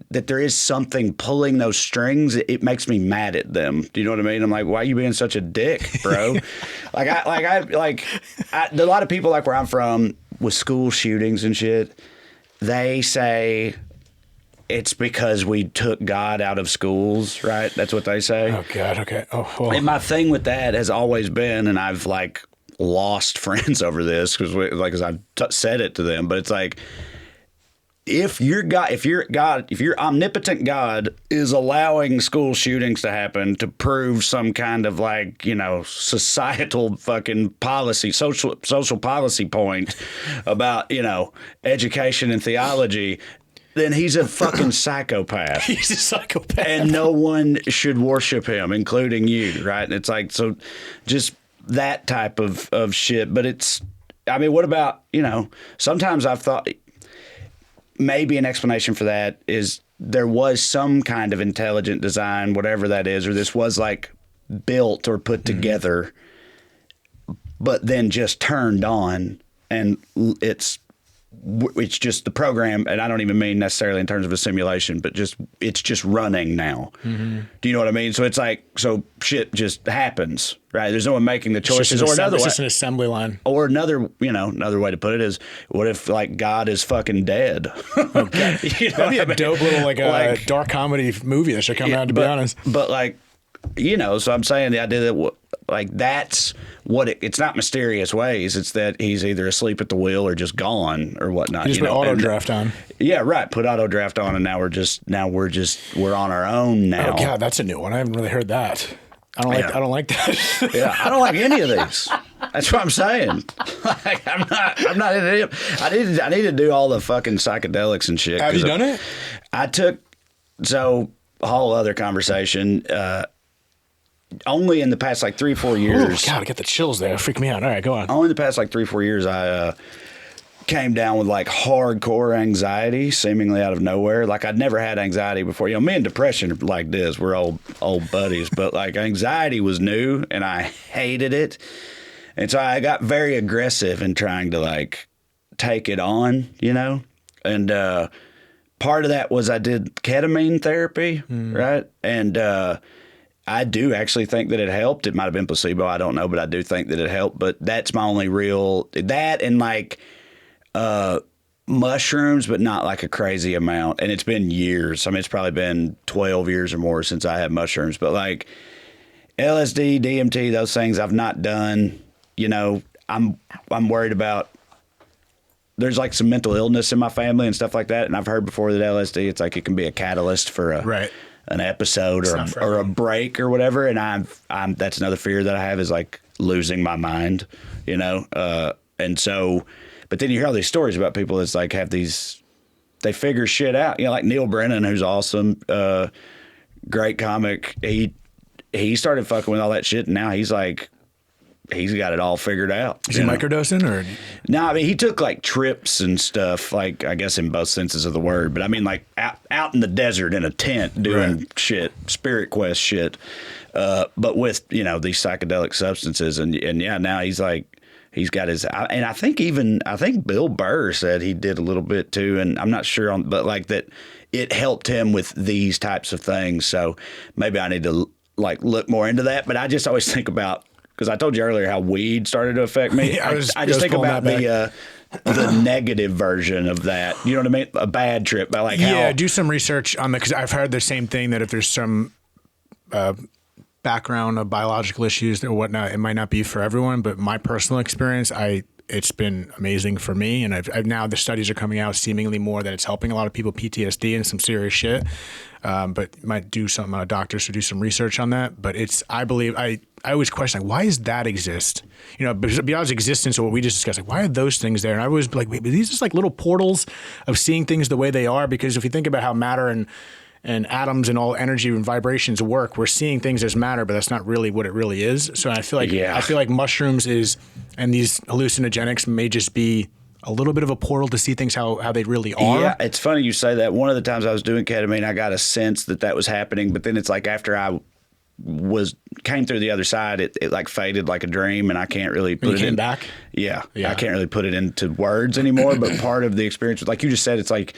that there is something pulling those strings. It makes me mad at them. Do you know what I mean? I'm like, why are you being such a dick, bro? a lot of people, like where I'm from, with school shootings and shit, they say it's because we took God out of schools, right? That's what they say. Oh, God, okay. Oh, well. And my thing with that has always been, and I've like lost friends over this because, like, as I said it to them, but it's like, if your omnipotent God is allowing school shootings to happen to prove some kind of, like, you know, societal fucking policy, social policy point about, you know, education and theology, then he's a fucking psychopath. He's a psychopath. And no one should worship him, including you, right? And it's like, so just that type of shit. But it's, I mean, what about, you know, sometimes I've thought maybe an explanation for that is there was some kind of intelligent design, whatever that is, or this was like built or put together, but then just turned on, and it's just the program, and I don't even mean necessarily in terms of a simulation, but it's just running now. Do you know what I mean? So it's like, so shit just happens, right? There's no one making the choices. It's just an assembly line. Or another way to put it is, what if, like, God is fucking dead? Okay. You know, that'd be a dope little like dark comedy movie that should come out, to be honest. But, like, you know, so I'm saying the idea that, like, that's what it's not mysterious ways. It's that he's either asleep at the wheel or just gone or whatnot. You just put auto draft on. Yeah, right. Put auto draft on, and now we're on our own now. Oh God, that's a new one. I haven't really heard that. I don't like that. Yeah, I don't like any of these. That's what I'm saying. Like, I'm not into it. I need to do all the fucking psychedelics and shit. Have you done it? I took, so a whole other conversation. Only in the past, like, 3-4 years. Oh, God, I get the chills there. Freak me out. All right, go on. Only in the past, like, 3-4 years, I came down with, like, hardcore anxiety, seemingly out of nowhere. Like, I'd never had anxiety before. You know, me and depression are like this. We're old buddies. But, like, anxiety was new, and I hated it. And so I got very aggressive in trying to, like, take it on, you know? And part of that was I did ketamine therapy, right? And I do actually think that it helped. It might have been placebo. I don't know, but I do think that it helped. But that's my only real, that and, like, mushrooms, but not like a crazy amount. And it's been years. I mean, it's probably been 12 years or more since I had mushrooms. But, like, LSD, DMT, those things I've not done. You know, I'm worried about, there's, like, some mental illness in my family and stuff like that. And I've heard before that LSD, it's like it can be a catalyst for an episode or a break or whatever. And I'm that's another fear that I have, is, like, losing my mind, you know? And so, but then you hear all these stories about people that's, like, have these, they figure shit out, you know, like Neil Brennan, who's awesome, great comic. He started fucking with all that shit, and now he's like, he's got it all figured out. Is he microdosing or? No, I mean, he took, like, trips and stuff, like, I guess in both senses of the word, but I mean, like, out in the desert in a tent doing shit, spirit quest shit, but with, you know, these psychedelic substances. And yeah, now he's like, he's got his, and I think Bill Burr said he did a little bit too, and I'm not sure on, but, like, that it helped him with these types of things. So maybe I need to, like, look more into that. But I just always think about, because I told you earlier how weed started to affect me. I just think about the negative version of that. You know what I mean? A bad trip. By, like, how, do some research on that, because I've heard the same thing, that if there's some background of biological issues or whatnot, it might not be for everyone. But my personal experience, it's been amazing for me, and I've now the studies are coming out seemingly more that it's helping a lot of people, PTSD and some serious shit. But might do some doctors to do some research on that. But it's, I believe, I always question, like, why does that exist? You know, beyond existence of what we just discussed, like, why are those things there? And I was like, wait, but these are just like little portals of seeing things the way they are. Because if you think about how matter and atoms and all energy and vibrations work, we're seeing things as matter, but that's not really what it really is. So I feel like mushrooms and these hallucinogenics may just be a little bit of a portal to see things how they really are. Yeah, it's funny you say that. One of the times I was doing ketamine, I got a sense that was happening, but then it's like after I came through the other side, it like faded like a dream, and I can't really put it in back. Yeah, I can't really put it into words anymore. But part of the experience, like you just said, it's like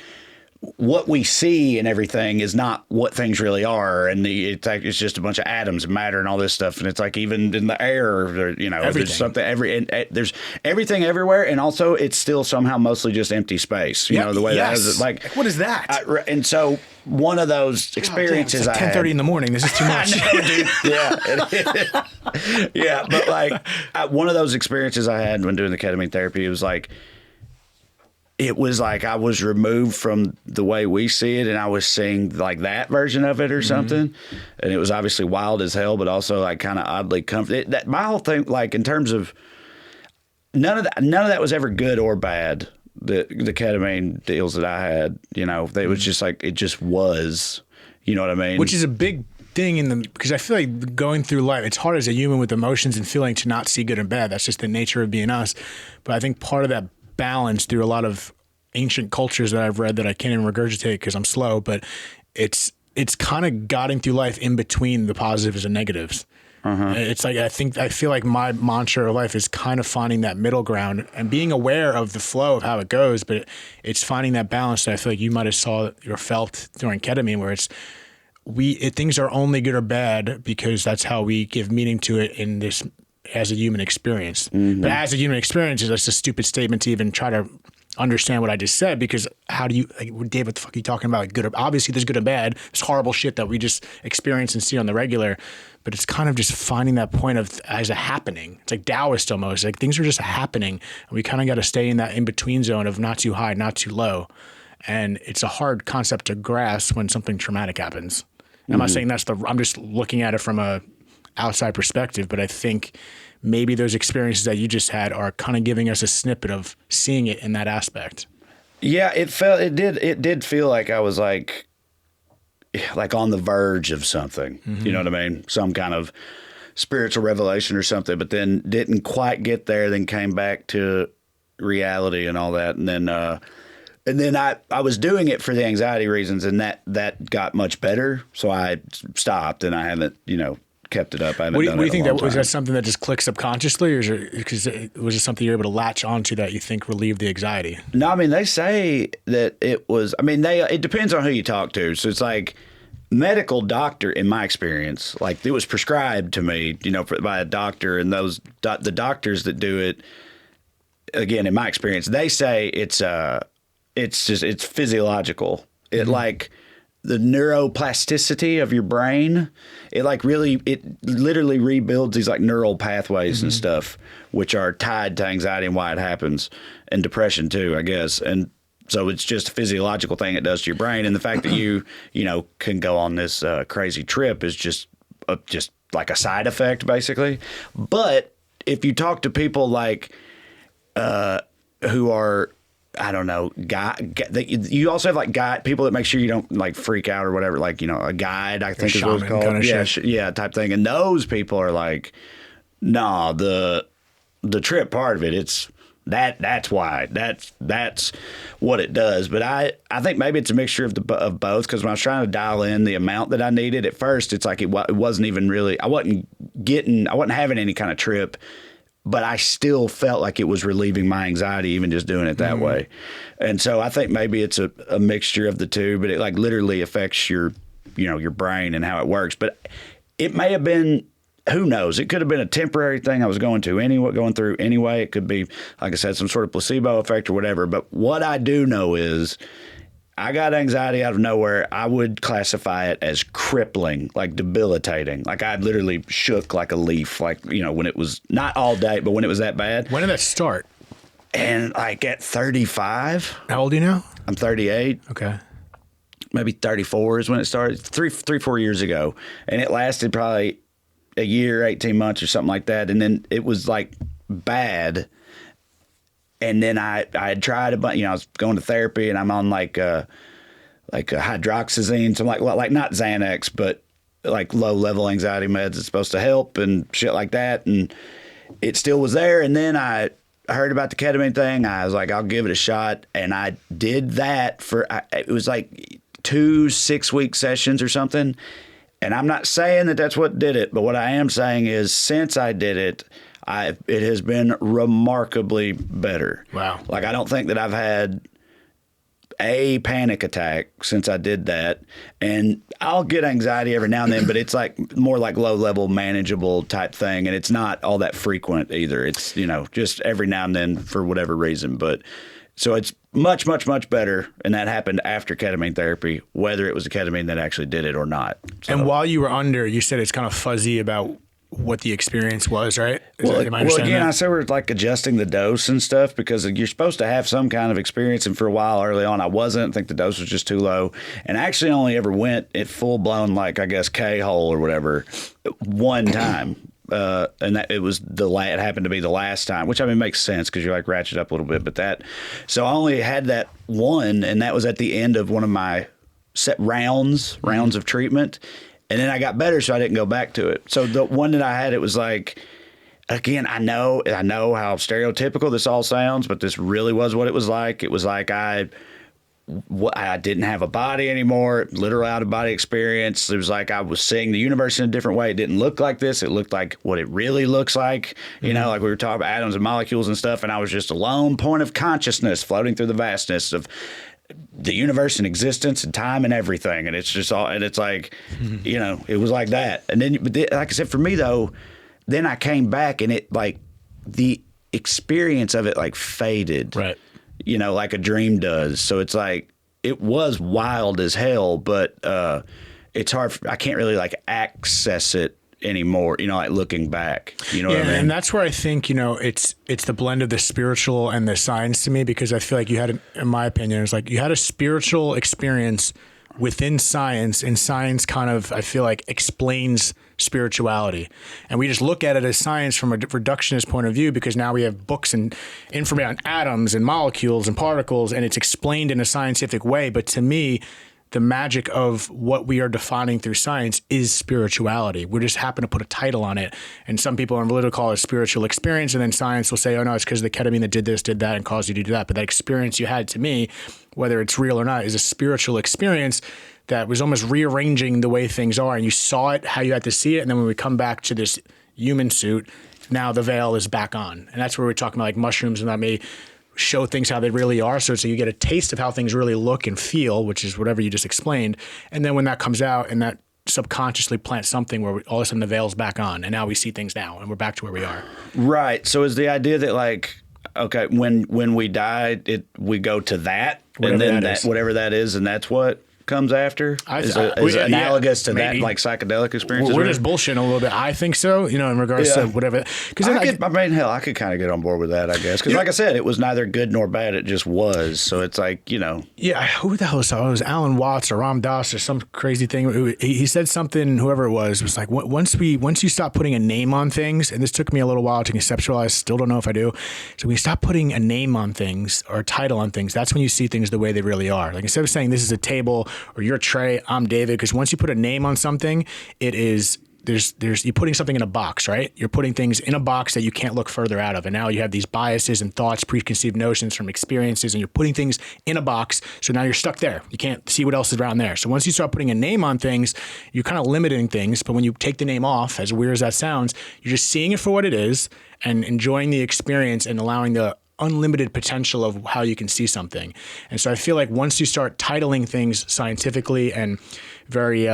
what we see and everything is not what things really are, and it's just a bunch of atoms and matter and all this stuff, and it's like even in the air, you know, Everything. there's something there's everything everywhere, and also it's still somehow mostly just empty space. You know the way that is like what is that? and so one of those experiences it's like 10:30 in the morning. This is too much. I know, dude. Yeah, yeah, but like one of those experiences I had when doing the ketamine therapy, it was like I was removed from the way we see it, and I was seeing like that version of it or something. And it was obviously wild as hell, but also like kind of oddly comforting. My whole thing, like in terms of none of that was ever good or bad. The ketamine deals that I had, you know, it was just like it just was. You know what I mean? Which is a big thing because I feel like going through life, it's hard as a human with emotions and feeling to not see good and bad. That's just the nature of being us. But I think part of that balance through a lot of ancient cultures that I've read that I can't even regurgitate because I'm slow, but it's kind of guiding through life in between the positives and negatives. It's like I feel like my mantra of life is kind of finding that middle ground and being aware of the flow of how it goes, but it's finding that balance that I feel like you might have saw or felt during ketamine, where things are only good or bad because that's how we give meaning to it in this as a human experience. But as a human experience, it's a stupid statement to even try to understand what I just said, because how do you, like, Dave, what the fuck are you talking about? Like, good, obviously there's good and bad. It's horrible shit that we just experience and see on the regular, but it's kind of just finding that point of as a happening. It's like Taoist almost, like things are just happening, and we kind of got to stay in that in-between zone of not too high, not too low. And it's a hard concept to grasp when something traumatic happens. I'm not saying I'm just looking at it from a outside perspective, but I think maybe those experiences that you just had are kind of giving us a snippet of seeing it in that aspect. Yeah, it did feel like I was like on the verge of something. You know what I mean? Some kind of spiritual revelation or something, but then didn't quite get there, then came back to reality and all that. And then I was doing it for the anxiety reasons, and that got much better. So I stopped, and I haven't, kept it up. I haven't what done do it you think in a long that was? time. That something that just clicks subconsciously, or was it something you're able to latch onto that you think relieved the anxiety? No, I mean, they say that it was, it depends on who you talk to. So it's like medical doctor, in my experience, like it was prescribed to me, by a doctor, and the doctors that do it, again, in my experience, they say it's physiological. It like the neuroplasticity of your brain, it literally rebuilds these like neural pathways and stuff, which are tied to anxiety and why it happens, and depression too, I guess. And so it's just a physiological thing it does to your brain. And the fact that you can go on this crazy trip is just like a side effect, basically. But if you talk to people like who are, I don't know, you also have like people that make sure you don't like freak out or whatever, like, a guide, I think is what it's called. Kind of yeah, type thing. And those people are like, nah, the trip part of it, it's that's why. That's what it does. But I think maybe it's a mixture of both, because when I was trying to dial in the amount that I needed at first, it's like it wasn't even really, I wasn't having any kind of trip, but I still felt like it was relieving my anxiety, even just doing it that way. And so I think maybe it's a mixture of the two, but it like literally affects your brain and how it works. But it may have been, who knows? It could have been a temporary thing I was going through anyway. It could be, like I said, some sort of placebo effect or whatever. But what I do know is I got anxiety out of nowhere. I would classify it as crippling, like debilitating. Like I literally shook like a leaf, like, when it was not all day, but when it was that bad. When did that start? And like at 35. How old are you now? I'm 38. Okay. Maybe 34 is when it started. 4 years ago. And it lasted probably a year, 18 months or something like that. And then it was like bad. And then I had tried a bunch, I was going to therapy, and I'm on like a hydroxyzine, so like not Xanax, but like low level anxiety meds that's supposed to help and shit like that. And it still was there. And then I heard about the ketamine thing. I was like, I'll give it a shot. And I did that it was like 2 6-week sessions or something. And I'm not saying that that's what did it, but what I am saying is since I did it, it has been remarkably better. Wow. Like I don't think that I've had a panic attack since I did that, and I'll get anxiety every now and then, but it's like more like low level manageable type thing, and it's not all that frequent either. It's, you know, just every now and then for whatever reason. But so it's much, much, much better, and that happened after ketamine therapy, whether it was the ketamine that actually did it or not. So, and while you were under, you said it's kind of fuzzy about what the experience was, right? Well, again, I said we're like adjusting the dose and stuff because you're supposed to have some kind of experience. And for a while early on, I wasn't. I think the dose was just too low. And I actually only ever went at full blown, like, I guess, K-hole or whatever, one time. And that it happened to be the last time, which I mean makes sense because you're like ratchet up a little bit. But so I only had that one, and that was at the end of one of my set rounds of treatment. And then I got better, so I didn't go back to it. So the one that I had, it was like, again, I know how stereotypical this all sounds, but this really was what it was like. It was like I didn't have a body anymore, literal out-of-body experience. It was like I was seeing the universe in a different way. It didn't look like this. It looked like what it really looks like. You know, like we were talking about atoms and molecules and stuff, and I was just a lone point of consciousness floating through the vastness of the universe and existence and time and everything. And it's just all, and it's like, you know, it was like that. And then, like I said, for me though, then I came back and it like the experience of it like faded, right? You know, like a dream does. So it's like, it was wild as hell, but it's hard. I can't really like access it anymore, you know, like looking back, you know what I mean? And that's where I think, you know, it's the blend of the spiritual and the science to me, because I feel like you had, in my opinion, it's like you had a spiritual experience within science, and science kind of, I feel like, explains spirituality. And we just look at it as science from a reductionist point of view because now we have books and information on atoms and molecules and particles, and it's explained in a scientific way. But to me, the magic of what we are defining through science is spirituality. We just happen to put a title on it. And some people will call it a spiritual experience. And then science will say, oh no, it's because of the ketamine that did this, did that, and caused you to do that. But that experience you had, to me, whether it's real or not, is a spiritual experience that was almost rearranging the way things are. And you saw it, how you had to see it. And then when we come back to this human suit, now the veil is back on. And that's where we're talking about like mushrooms, and that may show things how they really are. So you get a taste of how things really look and feel, which is whatever you just explained. And then when that comes out and that subconsciously plants something where all of a sudden the veil's back on, and now we see things now and we're back to where we are. Right. So is the idea that like, okay, when we die, we go to that, whatever, and then whatever that is, and that's what comes after? Is analogous to maybe that, like psychedelic experiences? We're just bullshitting a little bit. I think so, you know, in regards to whatever. Because I could kind of get on board with that, I guess. Because like I said, it was neither good nor bad. It just was. So it's like, you know. Yeah, who the hell was that? It was Alan Watts or Ram Dass or some crazy thing. He said something, whoever it was like, once you stop putting a name on things, and this took me a little while to conceptualize, still don't know if I do. So when you stop putting a name on things or a title on things, that's when you see things the way they really are. Like instead of saying this is a table, or you're Trae, I'm David, because once you put a name on something, it is you're putting something in a box, right? You're putting things in a box that you can't look further out of. And now you have these biases and thoughts, preconceived notions from experiences, and you're putting things in a box. So now you're stuck there. You can't see what else is around there. So once you start putting a name on things, you're kind of limiting things. But when you take the name off, as weird as that sounds, you're just seeing it for what it is and enjoying the experience and allowing the unlimited potential of how you can see something. And so I feel like once you start titling things scientifically and very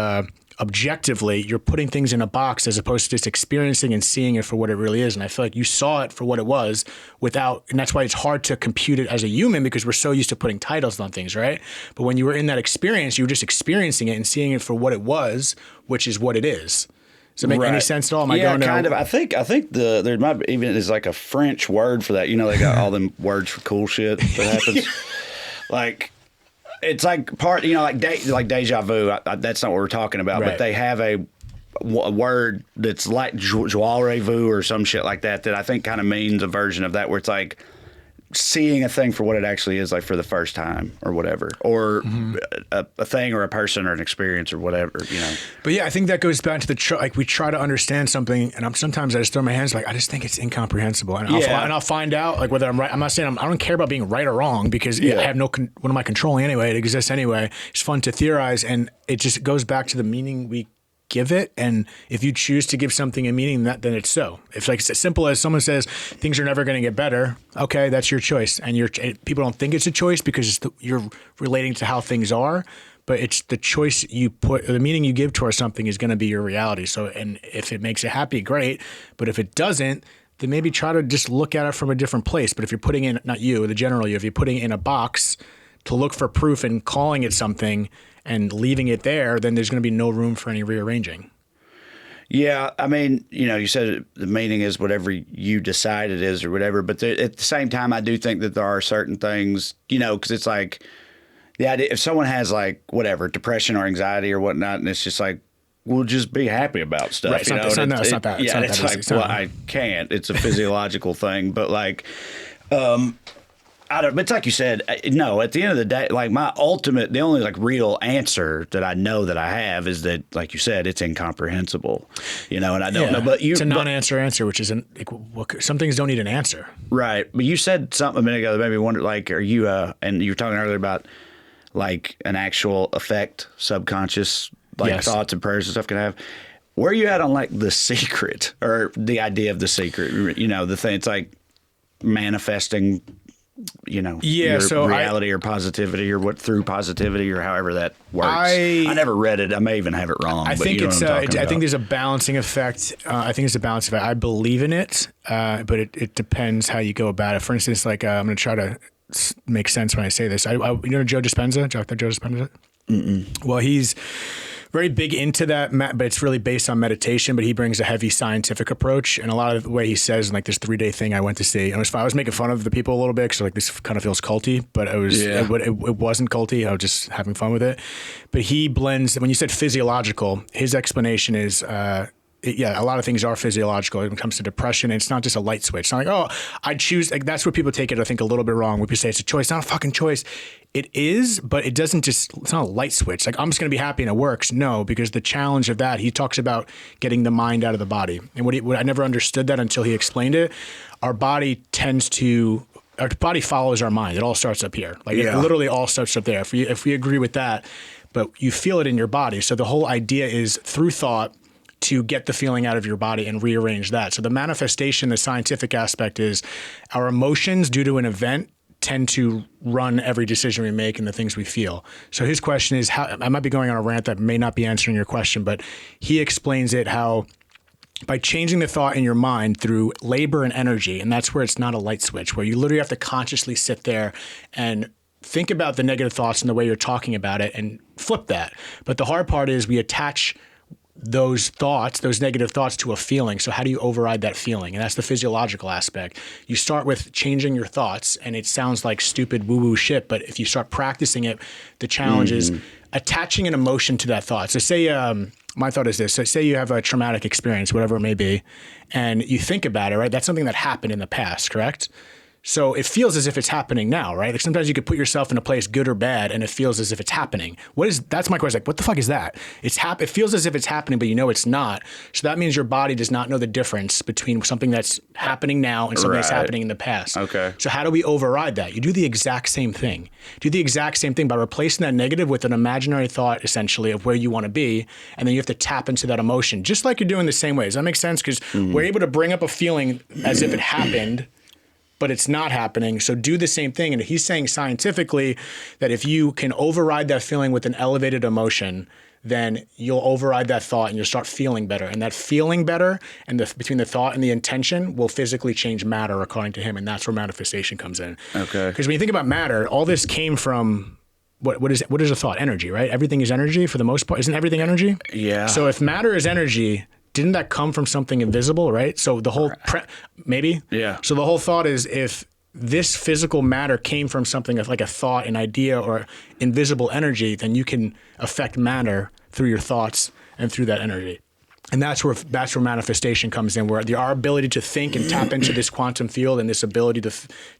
objectively, you're putting things in a box as opposed to just experiencing and seeing it for what it really is. And I feel like you saw it for what it was and that's why it's hard to compute it as a human, because we're so used to putting titles on things, right? But when you were in that experience, you were just experiencing it and seeing it for what it was, which is what it is. Does it make any sense at all? Kind of. I think there might be, even is like a French word for that. You know, they got all them words for cool shit that happens. Like, it's like part, you know, like deja vu. That's not what we're talking about, right. But they have a word that's like joie vu or some shit like that I think kind of means a version of that, where it's like seeing a thing for what it actually is, like for the first time or whatever, or a thing or a person or an experience or whatever, you know. But yeah, I think that goes back to like we try to understand something, and sometimes I just throw my hands like I just think it's incomprehensible, and I'll find out like whether I'm right. I'm not saying I don't care about being right or wrong, because I have what am I controlling anyway? It exists anyway. It's fun to theorize, and it just goes back to the meaning we give it. And if you choose to give something a meaning, then it's so. If like as simple as someone says things are never going to get better, okay, that's your choice. And people don't think it's a choice because you're relating to how things are, but it's the choice you put, the meaning you give towards something is going to be your reality. So, and if it makes you happy, great. But if it doesn't, then maybe try to just look at it from a different place. But if you're putting in, not you, the general you, if you're putting it in a box to look for proof and calling it something and leaving it there, then there's going to be no room for any rearranging. Yeah, I mean, you said the meaning is whatever you decide it is or whatever, but at the same time, I do think that there are certain things, because it's like the idea, if someone has like whatever, depression or anxiety or whatnot, and it's just like, we'll just be happy about stuff. Right, it's not that. Yeah, it's like, well, I can't. It's a physiological thing, but like, I don't. But it's like you said. No, at the end of the day, like the only like real answer that I know that I have is that, like you said, it's incomprehensible. And I don't know. But it's a non-answer answer, which isn't. Like, some things don't need an answer. Right. But you said something a minute ago that made me wonder. Like, are you? And you were talking earlier about like an actual effect, subconscious, like thoughts and prayers and stuff can have. Where are you at on like The Secret or the idea of The Secret? The thing. It's like manifesting. Your reality or positivity or through positivity or however that works. I never read it. I may even have it wrong. I think I think there's a balancing effect. I think it's a balancing effect. I believe in it, but it depends how you go about it. For instance, like I'm going to try to make sense when I say this. Joe Dispenza? Dr. Joe Dispenza? Mm-mm. Well, he's very big into that, but it's really based on meditation, but he brings a heavy scientific approach. And a lot of the way he says, like this 3-day thing I went to see, and I was making fun of the people a little bit because like this kind of feels culty, but it wasn't culty. I was just having fun with it. But he blends, when you said physiological, his explanation is, a lot of things are physiological when it comes to depression. And it's not just a light switch. It's not like, oh, I choose. Like that's where people take it, I think, a little bit wrong. When people say it's a choice, it's not a fucking choice. It is, but it doesn't it's not a light switch. Like I'm just going to be happy and it works. No, because the challenge of that, he talks about getting the mind out of the body. And what I never understood that until he explained it. Our body follows our mind. It all starts up here. Like it literally all starts up there. If we agree with that, but you feel it in your body. So the whole idea is through thought, to get the feeling out of your body and rearrange that. So the manifestation, the scientific aspect is our emotions due to an event tend to run every decision we make and the things we feel. So his question is how, I might be going on a rant that may not be answering your question, but he explains it how by changing the thought in your mind through labor and energy, and that's where it's not a light switch, where you literally have to consciously sit there and think about the negative thoughts and the way you're talking about it and flip that. But the hard part is we attach those thoughts, those negative thoughts to a feeling. So how do you override that feeling? And that's the physiological aspect. You start with changing your thoughts, and it sounds like stupid woo-woo shit, but if you start practicing it, the challenge is attaching an emotion to that thought. So say, my thought is this. So say you have a traumatic experience, whatever it may be, and you think about it, right? That's something that happened in the past, correct? So it feels as if it's happening now, right? Like sometimes you could put yourself in a place, good or bad, and it feels as if it's happening. That's my question. Like, what the fuck is that? It feels as if it's happening, but it's not. So that means your body does not know the difference between something that's happening now and something that's happening in the past. Okay. So how do we override that? You do the exact same thing. Do the exact same thing by replacing that negative with an imaginary thought, essentially, of where you want to be, and then you have to tap into that emotion, just like you're doing the same way. Does that make sense? Because we're able to bring up a feeling as if it happened, but it's not happening. So do the same thing. And he's saying scientifically that if you can override that feeling with an elevated emotion, then you'll override that thought and you'll start feeling better. And that feeling better and between the thought and the intention will physically change matter, according to him. And that's where manifestation comes in. Okay. Because when you think about matter, all this came from what is a thought? Energy, right? Everything is energy for the most part. Isn't everything energy? Yeah. So if matter is energy, didn't that come from something invisible, right? So the whole, maybe? Yeah. So the whole thought is if this physical matter came from something like a thought, an idea, or invisible energy, then you can affect matter through your thoughts and through that energy. And that's where manifestation comes in, where our ability to think and tap into this quantum field and this ability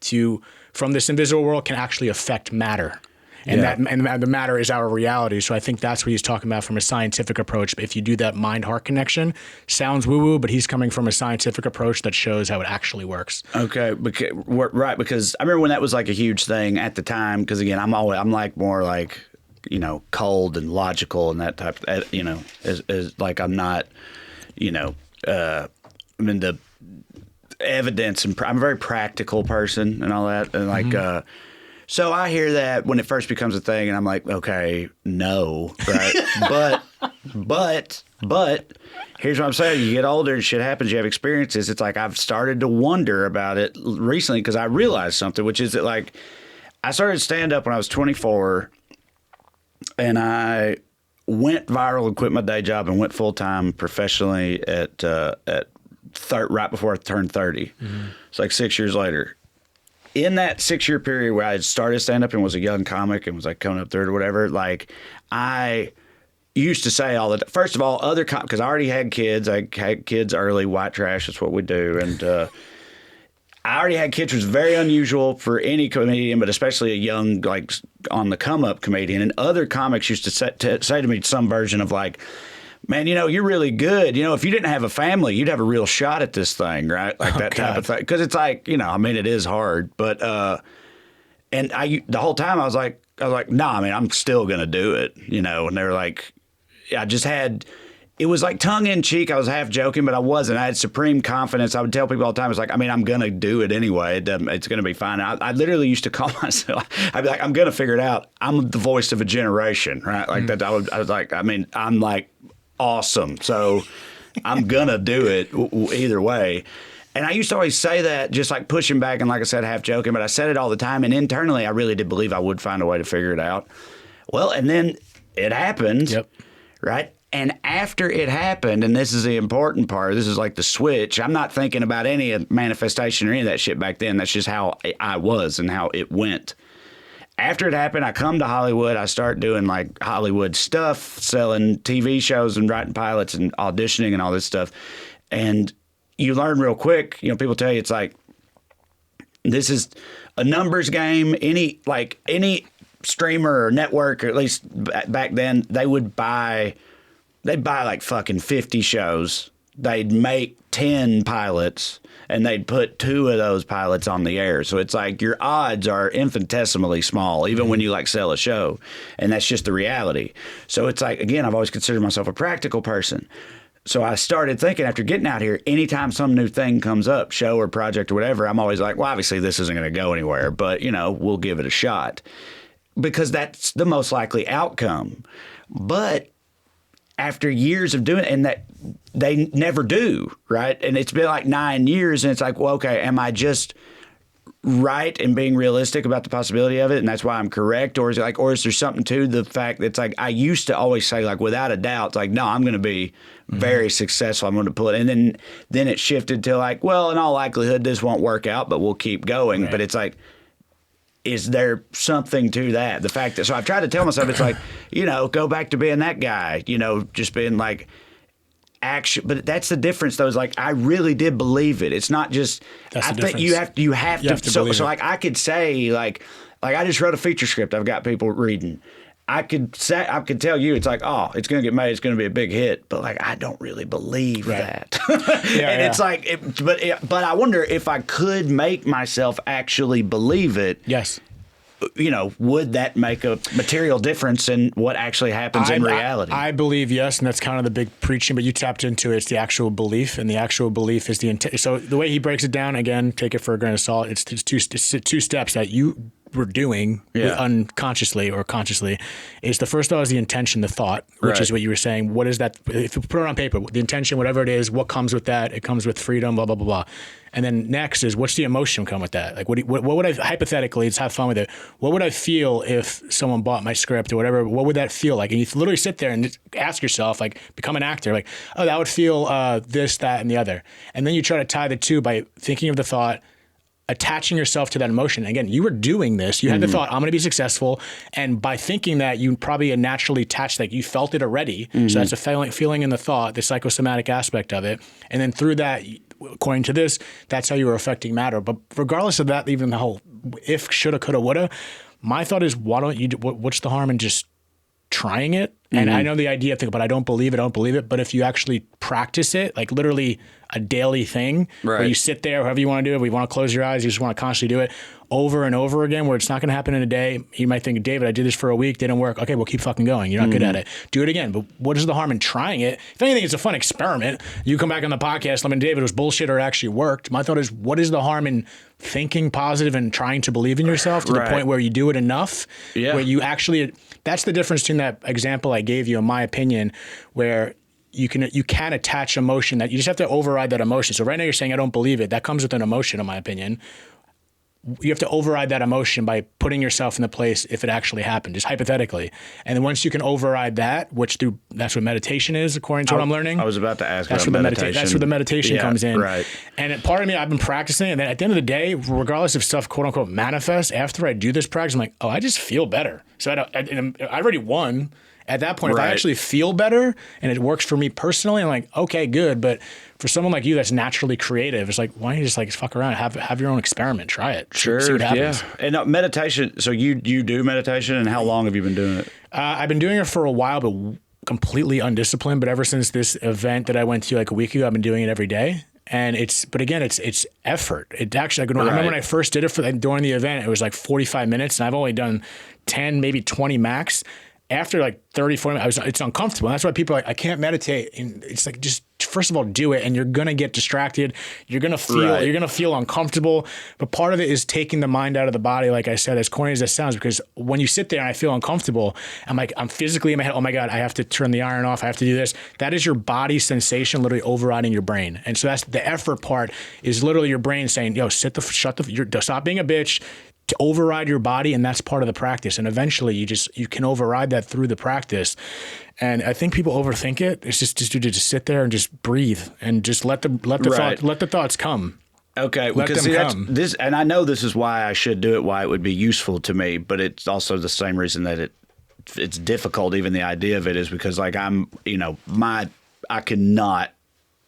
to from this invisible world can actually affect matter. And the matter is our reality. So I think that's what he's talking about from a scientific approach. If you do that mind-heart connection, sounds woo-woo, but he's coming from a scientific approach that shows how it actually works. Okay, right, because I remember when that was like a huge thing at the time, because again, I'm like more like cold and logical and that type of, is like I'm not, I mean, the evidence, and I'm a very practical person and all that. And like, so I hear that when it first becomes a thing and I'm like, okay, no, right. but here's what I'm saying. You get older and shit happens, you have experiences. It's like I've started to wonder about it recently because I realized something, which is that like I started stand up when I was 24 and I went viral and quit my day job and went full time professionally at right before I turned 30. It's like 6 years later. In that 6 year period where I had started stand up and was a young comic and was like coming up through it or whatever, like I used to say all the first of all, because I already had kids. I had kids early, white trash, that's what we do. And I already had kids, which was very unusual for any comedian, but especially a young, like on the come up comedian. And other comics used to say to me some version of like, man, you're really good. If you didn't have a family, you'd have a real shot at this thing, right? Like that type of thing. Because it's like, I mean, it is hard. But, and the whole time I was like, nah, I mean, I'm still going to do it, And they were like, it was like tongue in cheek. I was half joking, but I wasn't. I had supreme confidence. I would tell people all the time, it's like, I mean, I'm going to do it anyway. It's going to be fine. I literally used to call myself, I'd be like, I'm going to figure it out. I'm the voice of a generation, right? Like that. I was like, I mean, I'm like, awesome. So I'm going to do it either way. And I used to always say that just like pushing back and like I said, half joking, but I said it all the time. And internally, I really did believe I would find a way to figure it out. Well, and then it happened, right? And after it happened, and this is the important part, this is like the switch. I'm not thinking about any manifestation or any of that shit back then. That's just how I was and how it went. After it happened, I come to Hollywood. I start doing like Hollywood stuff, selling TV shows and writing pilots and auditioning and all this stuff. And you learn real quick. People tell you it's like this is a numbers game. Any streamer or network, or at least back then, they'd buy like fucking 50 shows. They'd make 10 pilots. And they'd put 2 of those pilots on the air. So it's like your odds are infinitesimally small, even when you like sell a show. And that's just the reality. So it's like, again, I've always considered myself a practical person. So I started thinking after getting out here, anytime some new thing comes up, show or project or whatever, I'm always like, well, obviously this isn't going to go anywhere, but, we'll give it a shot. Because that's the most likely outcome. But after years of doing it, and that they never do, right? And it's been like 9 years, and it's like, well, okay, am I just right in being realistic about the possibility of it, and that's why I'm correct? Or is it like, or is there something to the fact that it's like, I used to always say, like, without a doubt, it's like, no, I'm going to be very successful. I'm going to pull it. And then it shifted to like, well, in all likelihood, this won't work out, but we'll keep going. Right. But it's like, is there something to that? The fact that, so I've tried to tell myself, it's like, go back to being that guy, just being like action. But that's the difference though, is like, I really did believe it. It's not just, I think you have to so like I could say like I just wrote a feature script I've got people reading. I could tell you, it's like, oh, it's going to get made. It's going to be a big hit. But like, I don't really believe that. It's like, but I wonder if I could make myself actually believe it. Yes. Would that make a material difference in what actually happens in reality? I believe yes, and that's kind of the big preaching, but you tapped into it. It's the actual belief, and the actual belief is the intent. So the way he breaks it down, again, take it for a grain of salt, it's two steps that you were doing unconsciously or consciously. Is the first, though, is the intention, the thought, which is what you were saying. What is that? If you put it on paper, the intention, whatever it is, what comes with that? It comes with freedom, blah, blah, blah, blah. And then next is, what's the emotion come with that? Like, what would I, hypothetically, let's have fun with it. What would I feel if someone bought my script or whatever? What would that feel like? And you literally sit there and just ask yourself, like, become an actor, like, oh, that would feel this, that, and the other. And then you try to tie the two by thinking of the thought, attaching yourself to that emotion. Again, you were doing this. You had the thought, I'm going to be successful. And by thinking that, you probably naturally attached, like you felt it already. So that's a feeling in the thought, the psychosomatic aspect of it. And then through that, according to this, that's how you were affecting matter. But regardless of that, even the whole if, shoulda, coulda, woulda, my thought is, why don't you, what's the harm in just trying it? And I know the idea thing, but I don't believe it. But if you actually practice it, like literally a daily thing where you sit there, however you want to do it. If you want to close your eyes, you just want to constantly do it over and over again, where it's not going to happen in a day. You might think, David, I did this for a week, didn't work. Okay, well, keep fucking going. You're not good at it. Do it again. But what is the harm in trying it? If anything, it's a fun experiment. You come back on the podcast, let me, David, it was bullshit or it actually worked. My thought is, what is the harm in thinking positive and trying to believe in yourself to the point where you do it enough, where you actually, that's the difference between that example I gave you, in my opinion, where you can attach emotion, that you just have to override that emotion. So right now you're saying, I don't believe it. That comes with an emotion, in my opinion. You have to override that emotion by putting yourself in the place if it actually happened, just hypothetically. And then once you can override that, that's what meditation is, according to what I'm learning. I was about to ask about meditation. That's where the meditation comes in. Right. And part of me, I've been practicing, and then at the end of the day, regardless if stuff quote unquote manifests, after I do this practice, I'm like, oh, I just feel better. So I already won. At that point, if I actually feel better and it works for me personally, I'm like, okay, good. But for someone like you that's naturally creative, it's like, why don't you just like fuck around, have your own experiment, try it, sure, see what happens. Yeah. And meditation. So you do meditation, and how long have you been doing it? I've been doing it for a while, but completely undisciplined. But ever since this event that I went to like a week ago, I've been doing it every day. And it's effort. It actually, I remember when I first did it during the event, it was like 45 minutes, and I've only done 10, maybe 20 max. After like 30, 40 minutes, it's uncomfortable. That's why people are like, I can't meditate. And it's like, just first of all, do it. And you're going to get distracted. You're going to feel uncomfortable. But part of it is taking the mind out of the body. Like I said, as corny as that sounds, because when you sit there and I feel uncomfortable, I'm physically in my head, oh my God, I have to turn the iron off. I have to do this. That is your body sensation literally overriding your brain. And so that's the effort part, is literally your brain saying, yo, stop being a bitch, to override your body. And that's part of the practice. And eventually you can override that through the practice. And I think people overthink it. It's just to sit there and just breathe and just let the thoughts come. Okay, because this, and I know this is why I should do it, why it would be useful to me, but it's also the same reason that it's difficult. Even the idea of it is because like I cannot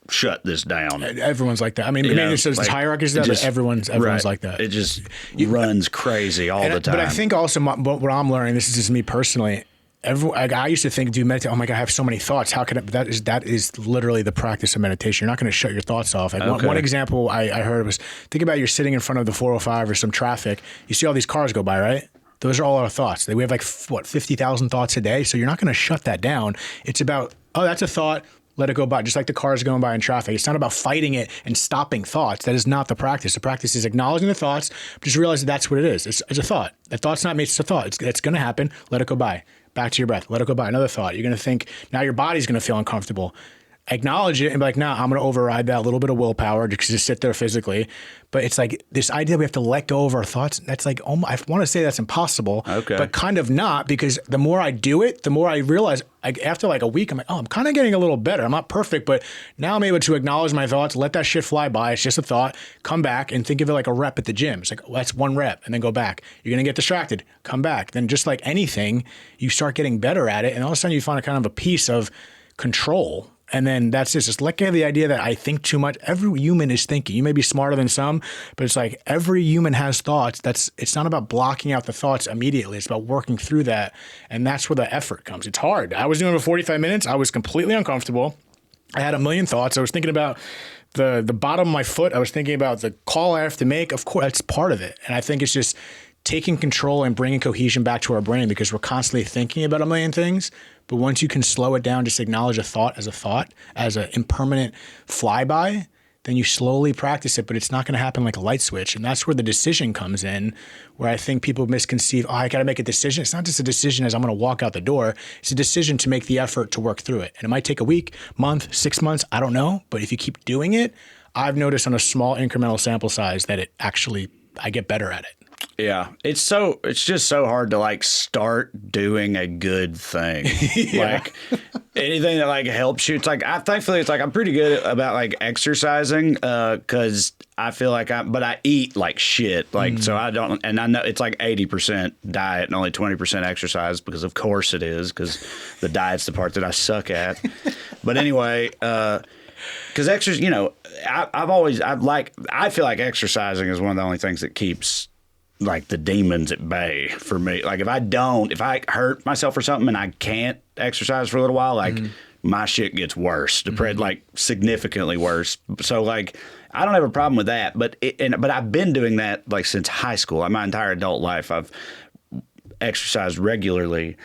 shut this down. Everyone's like that. I mean, it's just like, hierarchies that, but everyone's like that. It just runs crazy all the time. But I think also what I'm learning, this is just me personally. I used to think, do meditate? Oh my God, I have so many thoughts. How can that is literally the practice of meditation. You're not going to shut your thoughts off. One example I heard was, think about you're sitting in front of the 405 or some traffic. You see all these cars go by, right? Those are all our thoughts. We have like 50,000 thoughts a day. So you're not going to shut that down. It's about, oh, that's a thought. Let it go by, just like the cars going by in traffic. It's not about fighting it and stopping thoughts. That is not the practice. The practice is acknowledging the thoughts, but just realize that's what it is. It's a thought. That thought's not made, it's a thought. It's going to happen. Let it go by. Back to your breath. Let it go by. Another thought. You're going to think, now your body's going to feel uncomfortable. Acknowledge it and be like, nah, I'm going to override that, a little bit of willpower, just sit there physically. But it's like this idea we have to let go of our thoughts. That's like, I want to say that's impossible, but kind of not, because the more I do it, the more I realize after like a week, I'm like, oh, I'm kind of getting a little better. I'm not perfect, but now I'm able to acknowledge my thoughts, let that shit fly by. It's just a thought, come back and think of it like a rep at the gym. It's like, well, that's one rep, and then go back. You're going to get distracted, come back. Then just like anything, you start getting better at it. And all of a sudden you find a kind of a piece of control. And then that's just let go of the idea that I think too much. Every human is thinking. You may be smarter than some, but it's like every human has thoughts. It's not about blocking out the thoughts immediately. It's about working through that. And that's where the effort comes. It's hard. I was doing it for 45 minutes. I was completely uncomfortable. I had a million thoughts. I was thinking about the bottom of my foot. I was thinking about the call I have to make. Of course, that's part of it. And I think it's just taking control and bringing cohesion back to our brain, because we're constantly thinking about a million things. But once you can slow it down, just acknowledge a thought, as an impermanent flyby, then you slowly practice it, but it's not going to happen like a light switch. And that's where the decision comes in, where I think people misconceive, oh, I got to make a decision. It's not just a decision as I'm going to walk out the door. It's a decision to make the effort to work through it. And it might take a week, month, 6 months, I don't know. But if you keep doing it, I've noticed on a small incremental sample size that I get better at it. Yeah, it's just so hard to like start doing a good thing. Like anything that like helps you. It's like thankfully it's like I'm pretty good about like exercising because I feel like but I eat like shit. Like so I don't, and I know it's like 80% diet and only 20% exercise, because of course it is, because the diet's the part that I suck at. But anyway, because exercise, I feel like exercising is one of the only things that keeps like the demons at bay for me. Like if I hurt myself or something and I can't exercise for a little while, like my shit gets worse, like significantly worse. So like, I don't have a problem with that, but I've been doing that like since high school. My entire adult life, I've exercised regularly.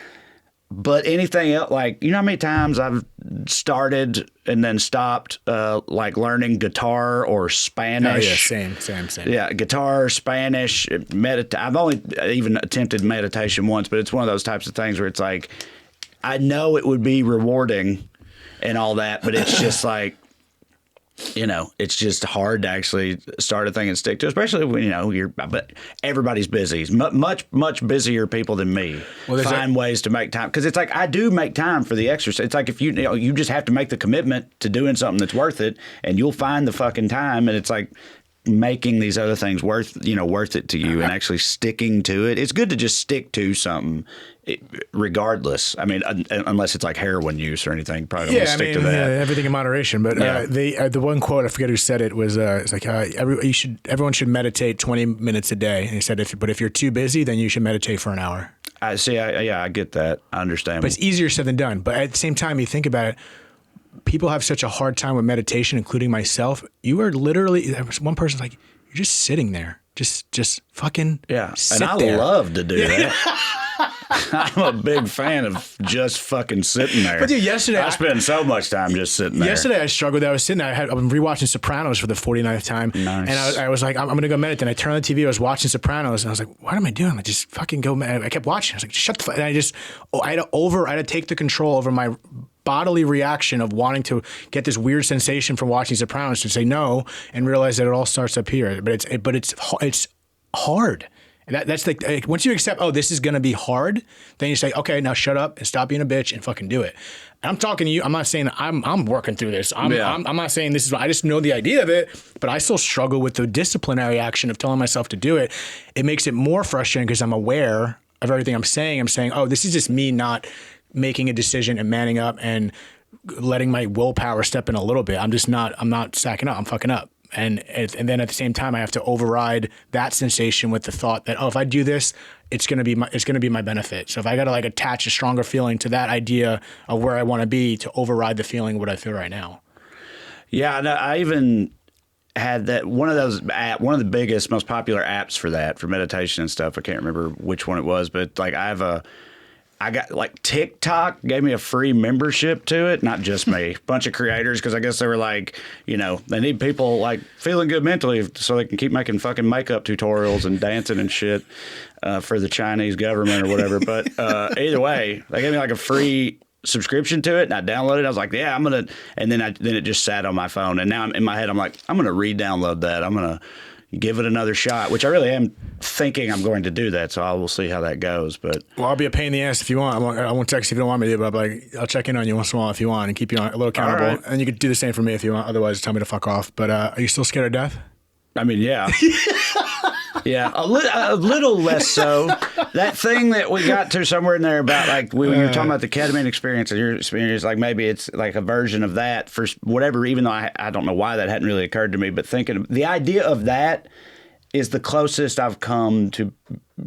But anything else, like, you know how many times I've started and then stopped, like learning guitar or Spanish? Oh, yeah, same. Yeah, guitar, Spanish, I've only even attempted meditation once, but it's one of those types of things where it's like, I know it would be rewarding and all that, but it's just like, you know, it's just hard to actually start a thing and stick to, especially when, you know, but everybody's busy. Much busier people than me find ways to make time. Because it's like, I do make time for the exercise. It's like, if you know, you just have to make the commitment to doing something that's worth it, and you'll find the fucking time. And it's like making these other things worth it to you and actually sticking to it. It's good to just stick to something regardless. I mean, unless it's like heroin use or anything, probably don't want to stick to that. Everything in moderation. But the one quote, I forget who said it, was it's like everyone should meditate 20 minutes a day. And he said, if you're too busy, then you should meditate for an hour. I see. I get that. I understand. But it's easier said than done. But at the same time, you think about it, people have such a hard time with meditation, including myself. You are literally, one person's like, you're just sitting there. Just fucking sit and I there. love to do that. I'm a big fan of just fucking sitting there. But dude, yesterday I spend so much time just sitting there. Yesterday I struggled. I was sitting there. I've been rewatching Sopranos for the 49th time. Nice. And I was like, I'm going to go meditate. And I turned on the TV. I was watching Sopranos. And I was like, what am I doing? I just fucking go. I kept watching. I was like, shut the fuck. And I had to take the control over my bodily reaction of wanting to get this weird sensation from watching Sopranos to say no and realize that it all starts up here. But it's hard. And that's like once you accept, this is going to be hard, then you say, okay, now shut up and stop being a bitch and fucking do it. And I'm talking to you. I'm not saying I'm working through this. I'm not saying this is. I just know the idea of it, but I still struggle with the disciplinary action of telling myself to do it. It makes it more frustrating because I'm aware of everything I'm saying. I'm saying, this is just me not making a decision and manning up and letting my willpower step in a little bit. I'm not sacking up. I'm fucking up. And then at the same time, I have to override that sensation with the thought that, if I do this, it's gonna be my benefit. So if I gotta like attach a stronger feeling to that idea of where I want to be to override the feeling of what I feel right now. Yeah, no, I even had that one of the biggest, most popular apps for that, for meditation and stuff. I can't remember which one it was, but like I got like TikTok gave me a free membership to it. Not just me, bunch of creators, because I guess they were like, you know, they need people like feeling good mentally so they can keep making fucking makeup tutorials and dancing and shit for the Chinese government or whatever. But either way, they gave me like a free subscription to it, and I downloaded it. I was like, yeah, I'm gonna, and then it just sat on my phone, and now in my head I'm like, I'm gonna re-download that. I'm gonna give it another shot, which I really am thinking I'm going to do that. So I will see how that goes. But I'll be a pain in the ass if you want. I won't text if you don't want me to, but I'll check in on you once in a while if you want and keep you a little accountable. Right. And you could do the same for me if you want. Otherwise, tell me to fuck off. But are you still scared of death? I mean, yeah. Yeah, a little less so. That thing that we got to somewhere in there about, like, we were talking about the ketamine experience, and your experience, like, maybe it's like a version of that for whatever, even though I don't know why that hadn't really occurred to me, but thinking the idea of that is the closest I've come to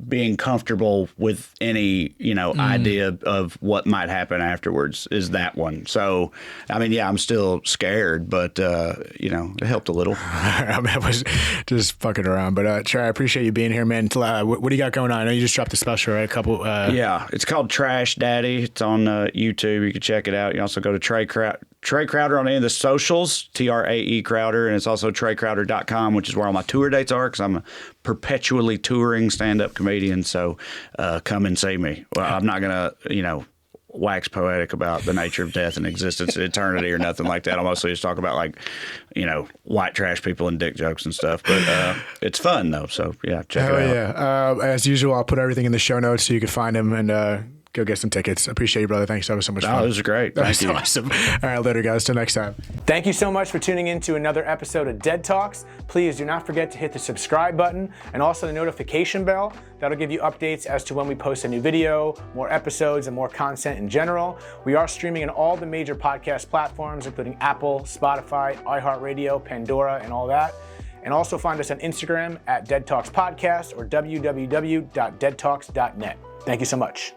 being comfortable with any, idea of what might happen afterwards is that one. So, I mean, yeah, I'm still scared, but, it helped a little. I was just fucking around. But, Trae, I appreciate you being here, man. What do you got going on? I know you just dropped a special, right? Yeah, it's called Trash Daddy. It's on YouTube. You can check it out. You also go to Trae Crowder on any of the socials, Trae Crowder, and it's also TraeCrowder.com, which is where all my tour dates are, because I'm a perpetually touring stand-up comedian. So come and see me. Well, I'm not going to, wax poetic about the nature of death and existence and eternity or nothing like that. I'll mostly just talk about, like, white trash people and dick jokes and stuff. But it's fun, though. So, yeah, check it out. Yeah. As usual, I'll put everything in the show notes so you can find them and go get some tickets. Appreciate you, brother. Thanks. That was so much fun. Oh, this was great. Thank you. Awesome. All right, later, guys. Till next time. Thank you so much for tuning in to another episode of Dead Talks. Please do not forget to hit the subscribe button and also the notification bell. That'll give you updates as to when we post a new video, more episodes, and more content in general. We are streaming on all the major podcast platforms, including Apple, Spotify, iHeartRadio, Pandora, and all that. And also find us on Instagram at Dead Talks Podcast or www.deadtalks.net. Thank you so much.